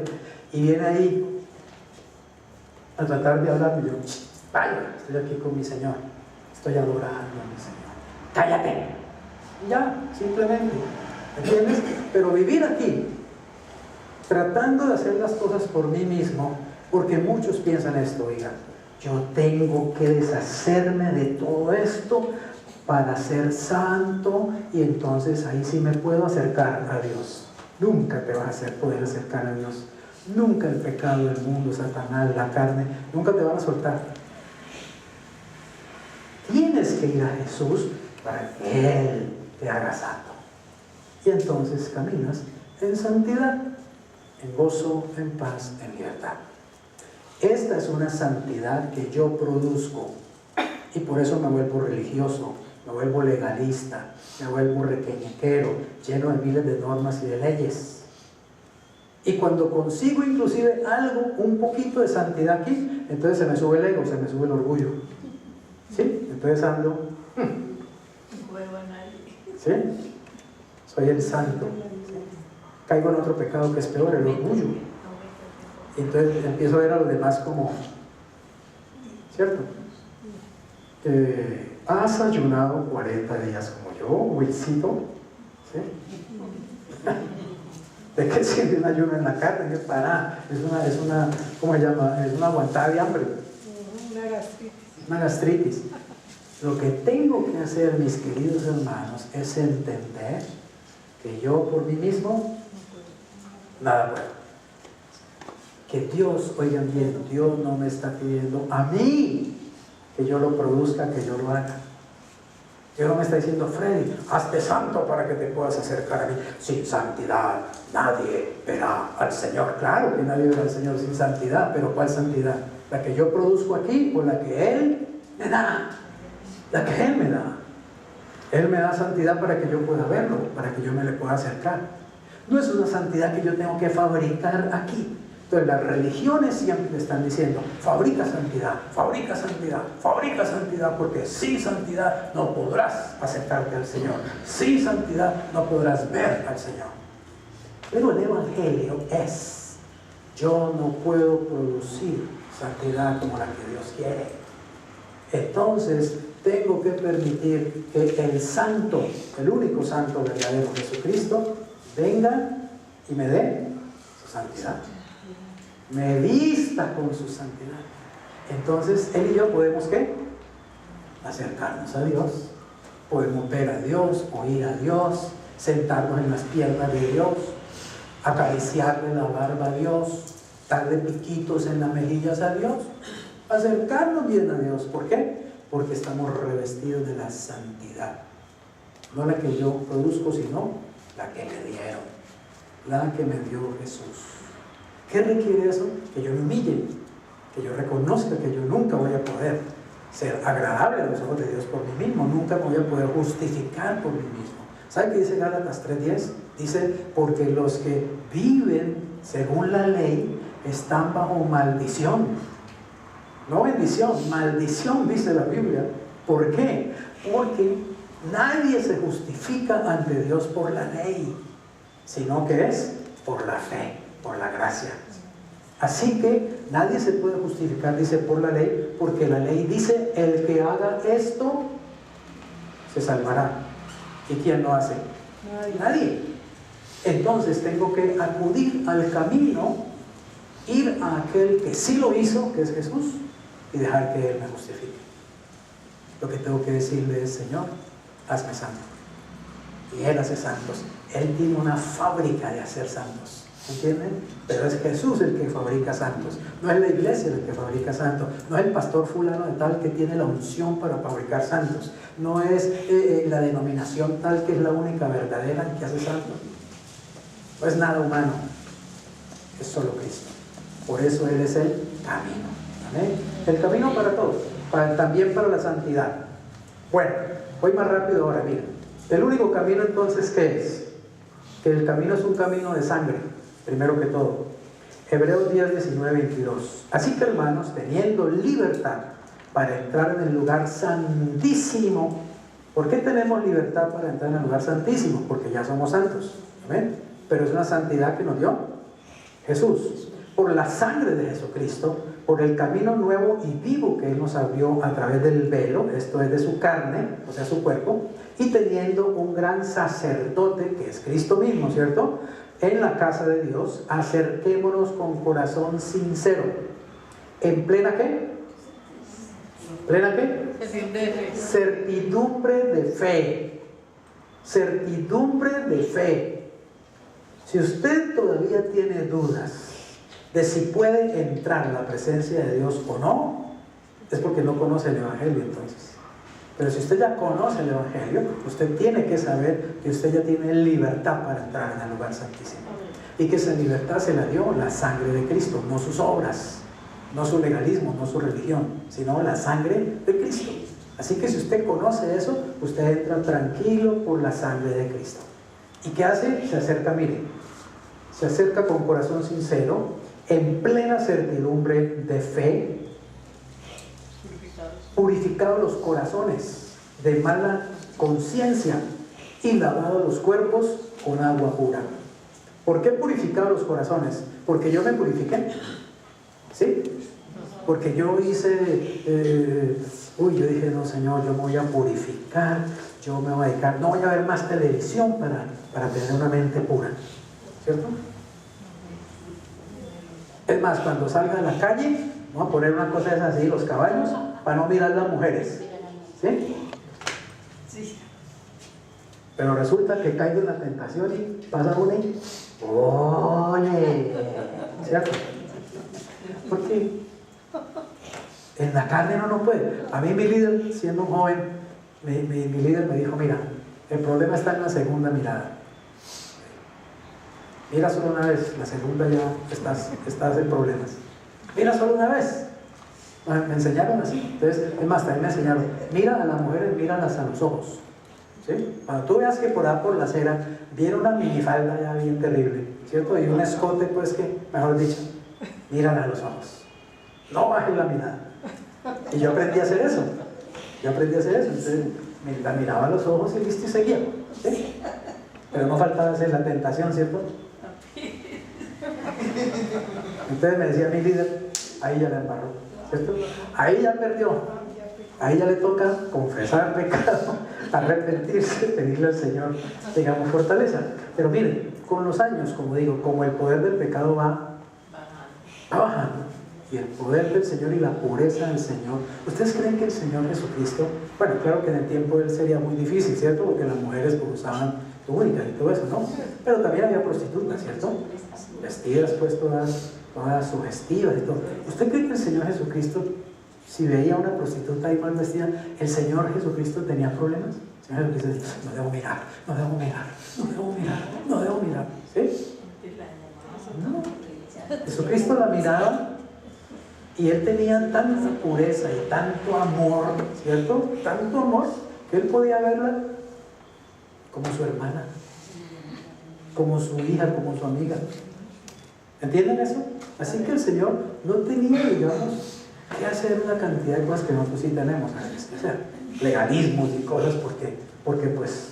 Y viene ahí a tratar de hablarme, yo, vaya, estoy aquí con mi Señor, estoy adorando a mi Señor, cállate, ya, simplemente, ¿entiendes? Pero vivir aquí, tratando de hacer las cosas por mí mismo, porque muchos piensan esto, oiga, yo tengo que deshacerme de todo esto para ser santo, y entonces ahí sí me puedo acercar a Dios. Nunca te vas a poder acercar a Dios. Nunca el pecado del mundo, Satanás, la carne, nunca te van a soltar. Tienes que ir a Jesús para que Él te haga santo. Y entonces caminas en santidad, en gozo, en paz, en libertad. Esta es una santidad que yo produzco, y por eso me vuelvo religioso, me vuelvo legalista, me vuelvo requeñequero, lleno de miles de normas y de leyes. Y cuando consigo inclusive algo, un poquito de santidad aquí, entonces se me sube el ego, se me sube el orgullo. ¿Sí? Entonces ando, ¿sí? Soy el santo. Caigo en otro pecado que es peor, el orgullo. Y entonces empiezo a ver a los demás como, ¿cierto? ¿Has ayunado 40 días como yo, Wilcito? ¿Sí? ¿De qué sirve un ayuno en la carne? Es una, ¿cómo se llama? Es una aguantada de hambre. Una gastritis. Lo que tengo que hacer, mis queridos hermanos, es entender que yo por mí mismo nada puedo. Que Dios, oigan bien, Dios no me está pidiendo a mí que yo lo produzca, que yo lo haga. Dios no me está diciendo, Freddy, hazte santo para que te puedas acercar a mí. Sin santidad nadie verá al Señor. Claro que nadie verá al Señor sin santidad, pero ¿cuál santidad? ¿La que yo produzco aquí o la que Él me da? La que Él me da. Él me da santidad para que yo pueda verlo, para que yo me le pueda acercar. No es una santidad que yo tengo que fabricar aquí. Entonces las religiones siempre están diciendo, fabrica santidad, fabrica santidad, fabrica santidad, porque sin santidad no podrás acercarte al Señor, sin santidad no podrás ver al Señor. Pero el Evangelio es, yo no puedo producir santidad como la que Dios quiere. Entonces tengo que permitir que el santo, el único santo verdadero Jesucristo, venga y me dé su santidad, me vista con su santidad. Entonces Él y yo podemos ¿qué? Acercarnos a Dios, podemos ver a Dios, oír a Dios, sentarnos en las piernas de Dios, acariciarle la barba a Dios, darle piquitos en las mejillas a Dios, acercarnos bien a Dios. ¿Por qué? Porque estamos revestidos de la santidad, no la que yo produzco, sino la que me dieron, la que me dio Jesús. ¿Qué requiere eso? Que yo me humille, que yo reconozca que yo nunca voy a poder ser agradable a los ojos de Dios por mí mismo, nunca me voy a poder justificar por mí mismo. ¿Sabe qué dice Gálatas 3:10? Dice, porque los que viven según la ley están bajo maldición. No bendición, maldición, dice la Biblia. ¿Por qué? Porque nadie se justifica ante Dios por la ley, sino que es por la fe, por la gracia. Así que nadie se puede justificar, dice, por la ley, porque la ley dice, el que haga esto se salvará. ¿Y quién lo hace? Nadie. Entonces tengo que acudir al camino, ir a aquel que sí lo hizo, que es Jesús, y dejar que Él me justifique. Lo que tengo que decirle es, Señor, hazme santo. Y Él hace santos. Él tiene una fábrica de hacer santos. ¿Entienden? Pero es Jesús el que fabrica santos. No es la iglesia el que fabrica santos. No es el pastor fulano de tal que tiene la unción para fabricar santos. No es la denominación tal que es la única verdadera que hace santos. No es nada humano. Es solo Cristo. Por eso Él es el camino. ¿Amén? El camino para todos. También para la santidad. Bueno, voy más rápido ahora. Miren. El único camino entonces, ¿qué es? Que el camino es un camino de sangre. Primero que todo, Hebreos 10, 19, 22. Así que, hermanos, teniendo libertad para entrar en el lugar santísimo. ¿Por qué tenemos libertad para entrar en el lugar santísimo? Porque ya somos santos. ¿Amén? Pero es una santidad que nos dio Jesús. Por la sangre de Jesucristo, por el camino nuevo y vivo que Él nos abrió a través del velo, esto es de su carne, o sea, su cuerpo, y teniendo un gran sacerdote, que es Cristo mismo, ¿cierto?, en la casa de Dios, acerquémonos con corazón sincero. ¿En plena qué? ¿Plena qué? Certidumbre de fe. Certidumbre de fe. Si usted todavía tiene dudas de si puede entrar a la presencia de Dios o no, es porque no conoce el Evangelio entonces. Pero si usted ya conoce el Evangelio, usted tiene que saber que usted ya tiene libertad para entrar en el lugar santísimo. Y que esa libertad se la dio la sangre de Cristo, no sus obras, no su legalismo, no su religión, sino la sangre de Cristo. Así que si usted conoce eso, usted entra tranquilo por la sangre de Cristo. ¿Y qué hace? Se acerca, mire, se acerca con corazón sincero, en plena certidumbre de fe, purificados los corazones de mala conciencia y lavados los cuerpos con agua pura. ¿Por qué purificados los corazones? Porque yo me purifiqué, ¿sí? Porque yo hice, yo dije, no, Señor, yo me voy a purificar, yo me voy a dedicar, no voy a ver más televisión para tener una mente pura, ¿cierto? Es más, cuando salga a la calle, vamos a poner una cosa así, los caballos, para no mirar las mujeres, ¿sí? Sí. Pero resulta que caigo en la tentación y pasa una y ¡ole! ¿Cierto? Porque en la carne no puede. A mí mi líder, siendo un joven, mi líder me dijo, mira, el problema está en la segunda mirada. Mira solo una vez, la segunda ya estás en problemas. Mira solo una vez. Me enseñaron así. Entonces, es más, también me enseñaron, mira a las mujeres, míralas a los ojos, ¿sí? Cuando tú veas que por ahí por la acera viene una minifalda ya bien terrible, ¿cierto? Y un escote, pues que, mejor dicho, mírala a los ojos, no bajes la mirada. Y yo aprendí a hacer eso. Entonces la miraba a los ojos y listo y seguía, ¿sí? Pero no faltaba hacer la tentación, ¿cierto? Entonces me decía mi líder, ahí ya la embarró, ¿cierto? Ahí ya perdió, ahí ya le toca confesar pecado, arrepentirse, pedirle al Señor, digamos, fortaleza. Pero miren, con los años, como digo, como el poder del pecado va bajando, y el poder del Señor y la pureza del Señor, ¿ustedes creen que el Señor Jesucristo, bueno, claro que en el tiempo de Él sería muy difícil, ¿cierto? Porque las mujeres pues usaban túnicas y todo eso, ¿no? Pero también había prostitutas, ¿cierto? Vestidas pues todas sugestivas y todo. ¿Usted cree que el Señor Jesucristo, si veía a una prostituta ahí mal vestida, el Señor Jesucristo tenía problemas? El Señor Jesucristo decía, no debo mirar, ¿sí? No. Jesucristo la miraba y él tenía tanta pureza y tanto amor, ¿cierto? Tanto amor que él podía verla como su hermana, como su hija, como su amiga. ¿Entienden eso? Así que el Señor no tenía, digamos, que hacer una cantidad de cosas que nosotros sí tenemos a veces, o sea, legalismos y cosas, porque pues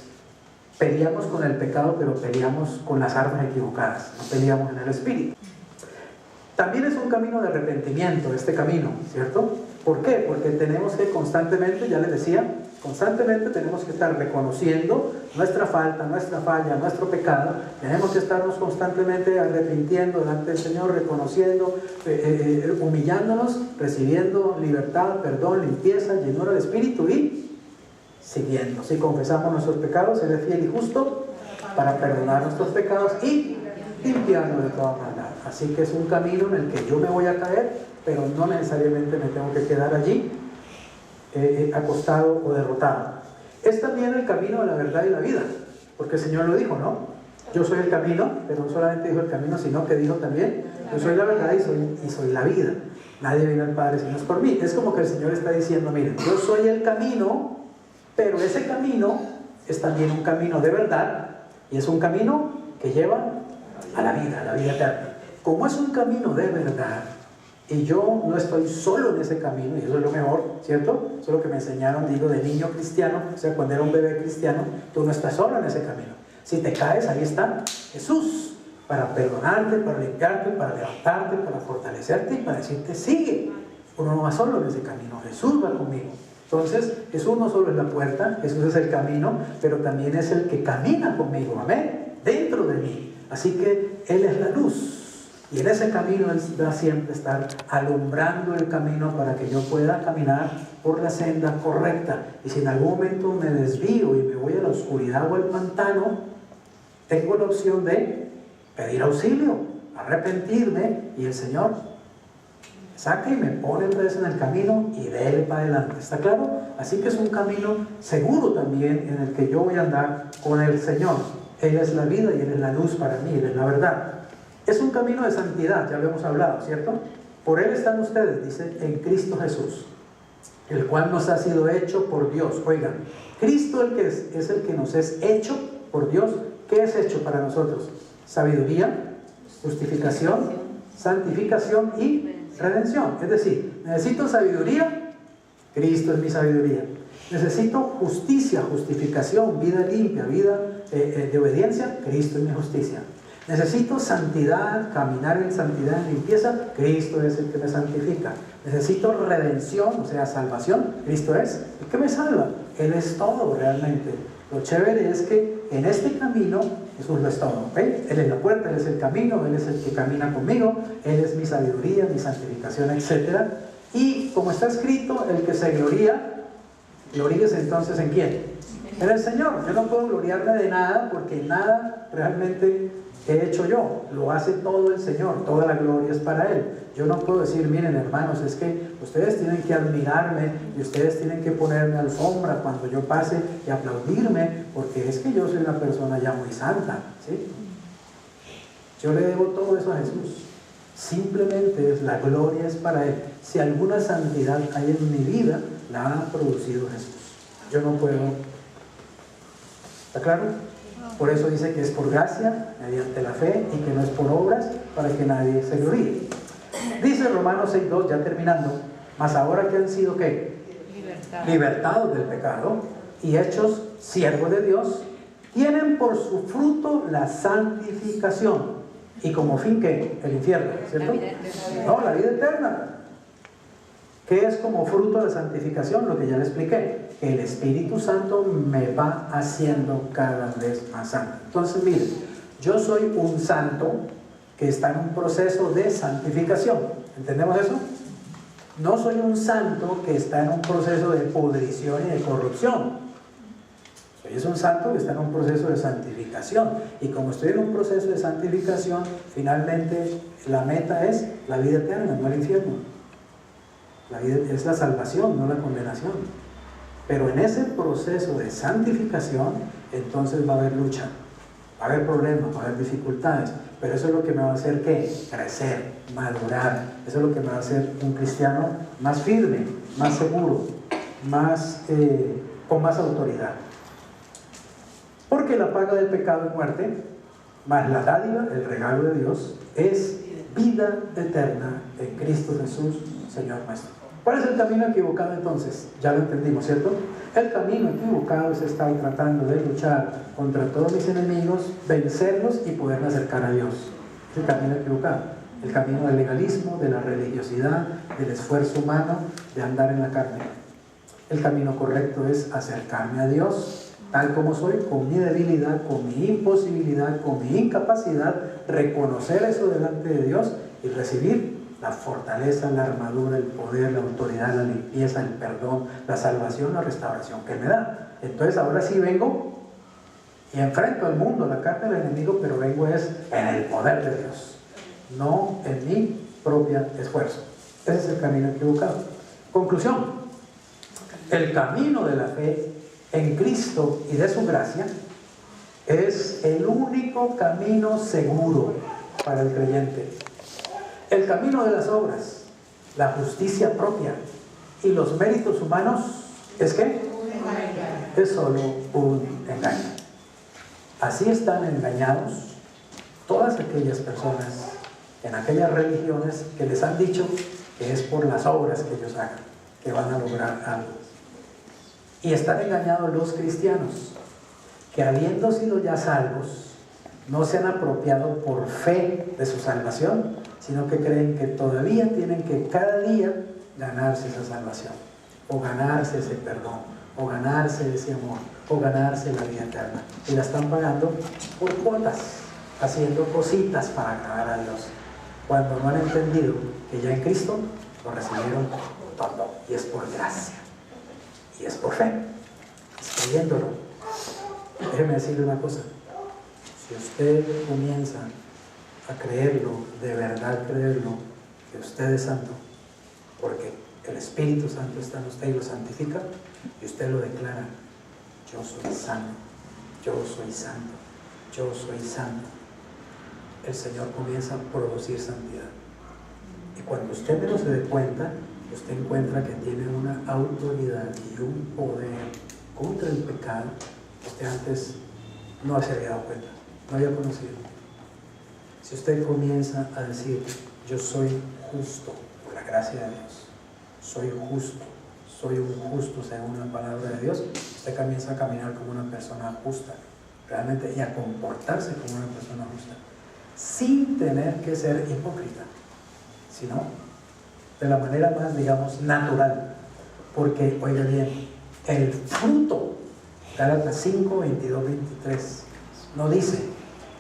peleamos con el pecado, pero peleamos con las armas equivocadas, no peleamos en el espíritu. También es un camino de arrepentimiento, este camino, ¿cierto? ¿Por qué? Porque tenemos que constantemente, ya les decía, constantemente tenemos que estar reconociendo nuestra falta, nuestra falla, nuestro pecado. Tenemos que estarnos constantemente arrepintiendo delante del Señor, reconociendo, humillándonos, recibiendo libertad, perdón, limpieza, llenura del Espíritu y siguiendo. Si confesamos nuestros pecados, Él es fiel y justo para perdonar nuestros pecados y limpiarnos de toda maldad. Así que es un camino en el que yo me voy a caer, pero no necesariamente me tengo que quedar allí acostado o derrotado. Es también el camino de la verdad y la vida, porque el Señor lo dijo, ¿no? Yo soy el camino, pero no solamente dijo el camino, sino que dijo también, yo soy la verdad y soy la vida. Nadie viene al Padre si no es por mí. Es como que el Señor está diciendo, miren, yo soy el camino, pero ese camino es también un camino de verdad y es un camino que lleva a la vida eterna. Como es un camino de verdad, y yo no estoy solo en ese camino, y eso es lo mejor, ¿cierto? Eso es lo que me enseñaron, digo, de niño cristiano, o sea, cuando era un bebé cristiano, tú no estás solo en ese camino. Si te caes, ahí está Jesús, para perdonarte, para limpiarte, para levantarte, para fortalecerte y para decirte, sigue. Uno no va solo en ese camino, Jesús va conmigo. Entonces, Jesús no solo es la puerta, Jesús es el camino, pero también es el que camina conmigo, amén, dentro de mí. Así que Él es la luz. Y en ese camino Él va a siempre estar alumbrando el camino para que yo pueda caminar por la senda correcta. Y si en algún momento me desvío y me voy a la oscuridad o al pantano, tengo la opción de pedir auxilio, arrepentirme, y el Señor me saca y me pone otra vez en el camino y dele para adelante. ¿Está claro? Así que es un camino seguro también en el que yo voy a andar con el Señor. Él es la vida y Él es la luz para mí, Él es la verdad. Es un camino de santidad, ya lo hemos hablado, ¿cierto? Por Él están ustedes, dice, en Cristo Jesús, el cual nos ha sido hecho por Dios. Oigan, Cristo el que es el que nos es hecho por Dios. ¿Qué es hecho para nosotros? Sabiduría, justificación, santificación y redención. Es decir, necesito sabiduría, Cristo es mi sabiduría. Necesito justicia, justificación, vida limpia, vida de obediencia, Cristo es mi justicia. Necesito santidad, caminar en santidad, en limpieza, Cristo es el que me santifica. Necesito redención, o sea, salvación, Cristo es el que me salva. Él es todo realmente. Lo chévere es que en este camino Jesús lo es todo, ¿okay? Él es la puerta, Él es el camino, Él es el que camina conmigo, Él es mi sabiduría, mi santificación, etc. Y como está escrito, el que se gloría, gloríese entonces ¿en quién? En el Señor. Yo no puedo gloriarme de nada porque nada realmente he hecho yo, lo hace todo el Señor, toda la gloria es para Él. Yo no puedo decir, miren hermanos, es que ustedes tienen que admirarme y ustedes tienen que ponerme alfombra cuando yo pase y aplaudirme, porque es que yo soy una persona ya muy santa, ¿sí? Yo le debo todo eso a Jesús. Simplemente la gloria es para Él. Si alguna santidad hay en mi vida, la ha producido Jesús. Yo no puedo. ¿Está claro? Por eso dice que es por gracia, mediante la fe, y que no es por obras, para que nadie se gloríe. Dice Romanos 6:2, ya terminando, mas ahora que han sido ¿qué? Libertados del pecado y hechos siervos de Dios, tienen por su fruto la santificación. ¿Y como fin qué? El infierno, ¿cierto? No, la vida eterna. ¿Qué es como fruto de la santificación? Lo que ya le expliqué. El Espíritu Santo me va haciendo cada vez más santo. Entonces, miren, yo soy un santo que está en un proceso de santificación. ¿Entendemos eso? No soy un santo que está en un proceso de pudrición y de corrupción. Soy un santo que está en un proceso de santificación. Y como estoy en un proceso de santificación, finalmente la meta es la vida eterna, no el infierno. La vida es la salvación, no la condenación. Pero en ese proceso de santificación, entonces va a haber lucha, va a haber problemas, va a haber dificultades. pero eso es lo que me va a hacer ¿qué? Crecer, madurar. Eso es lo que me va a hacer un cristiano más firme, más seguro, con más autoridad. Porque la paga del pecado es muerte, mas la dádiva, el regalo de Dios, es vida eterna en Cristo Jesús, Señor nuestro. ¿Cuál es el camino equivocado entonces? Ya lo entendimos, ¿cierto? El camino equivocado es estar tratando de luchar contra todos mis enemigos, vencerlos y poderme acercar a Dios. Es el camino equivocado. El camino del legalismo, de la religiosidad, del esfuerzo humano, de andar en la carne. El camino correcto es acercarme a Dios tal como soy, con mi debilidad, con mi imposibilidad, con mi incapacidad, reconocer eso delante de Dios y recibir la fortaleza, la armadura, el poder, la autoridad, la limpieza, el perdón, la salvación, la restauración que me da. Entonces ahora sí vengo y enfrento al mundo, la carne del enemigo, pero vengo es en el poder de Dios, no en mi propio esfuerzo. Ese es el camino equivocado. Conclusión: el camino de la fe en Cristo y de su gracia es el único camino seguro para el creyente. El camino de las obras, la justicia propia y los méritos humanos ¿es qué? Es solo un engaño. Así están engañados todas aquellas personas en aquellas religiones que les han dicho que es por las obras que ellos hagan que van a lograr algo. Y están engañados los cristianos, que habiendo sido ya salvos, no se han apropiado por fe de su salvación, sino que creen que todavía tienen que cada día ganarse esa salvación, o ganarse ese perdón, o ganarse ese amor, o ganarse la vida eterna. Y la están pagando por cuotas, haciendo cositas para agradar a Dios, cuando no han entendido que ya en Cristo lo recibieron todo, y es por gracia. Y es por fe, es creyéndolo. Déjeme decirle una cosa: si usted comienza a creerlo, de verdad creerlo, que usted es santo, porque el Espíritu Santo está en usted y lo santifica, y usted lo declara: yo soy santo, yo soy santo, yo soy santo, el Señor comienza a producir santidad. Y cuando usted menos se dé cuenta, usted encuentra que tiene una autoridad y un poder contra el pecado que usted antes no se había dado cuenta, no había conocido. Si usted comienza a decir: yo soy justo por la gracia de Dios, soy justo, soy un justo según la palabra de Dios, usted comienza a caminar como una persona justa, realmente, y a comportarse como una persona justa, sin tener que ser hipócrita, sino de la manera más, digamos, natural. Porque, oiga bien, el fruto, Gálatas 5, 22, 23, no dice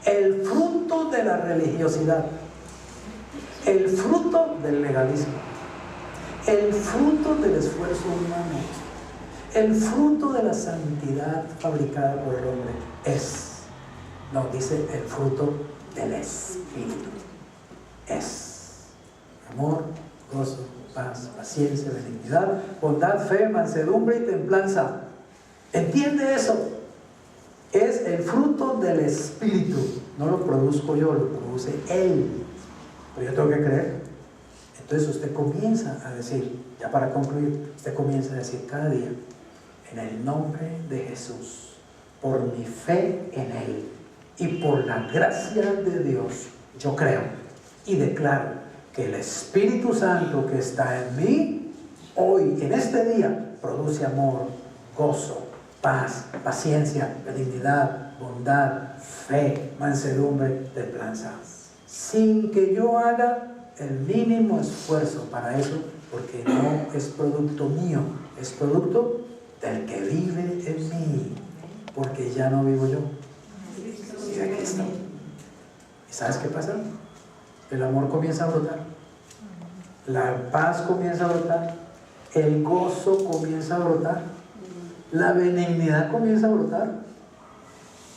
el fruto de la religiosidad, el fruto del legalismo, el fruto del esfuerzo humano, el fruto de la santidad fabricada por el hombre no, dice el fruto del Espíritu. Es amor, gozo, paz, paciencia, benignidad, bondad, fe, mansedumbre y templanza. ¿Entiende eso? Es el fruto del Espíritu. No lo produzco yo, lo produce Él. Pero yo tengo que creer. Entonces usted comienza a decir, ya para concluir, usted comienza a decir cada día: en el nombre de Jesús, por mi fe en Él y por la gracia de Dios, yo creo y declaro que el Espíritu Santo que está en mí, hoy, en este día, produce amor, gozo, paz, paciencia, benignidad, bondad, fe, mansedumbre, templanza. Sin que yo haga el mínimo esfuerzo para eso, porque no es producto mío, es producto del que vive en mí, porque ya no vivo yo, vive Cristo. ¿Y sabes qué pasa? El amor comienza a brotar, la paz comienza a brotar, el gozo comienza a brotar, la benignidad comienza a brotar,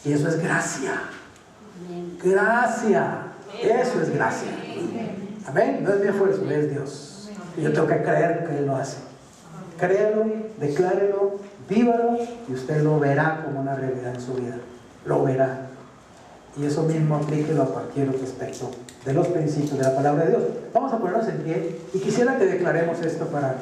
y eso es gracia. Gracia, eso es gracia. Amén. No es mi esfuerzo, es Dios, y yo tengo que creer que Él lo hace. Créalo, declárelo, vívalo, y usted lo verá como una realidad en su vida. Lo verá. Y eso mismo aplíquelo a cualquier otro aspecto de los principios de la palabra de Dios. Vamos a ponernos en pie y quisiera que declaremos esto para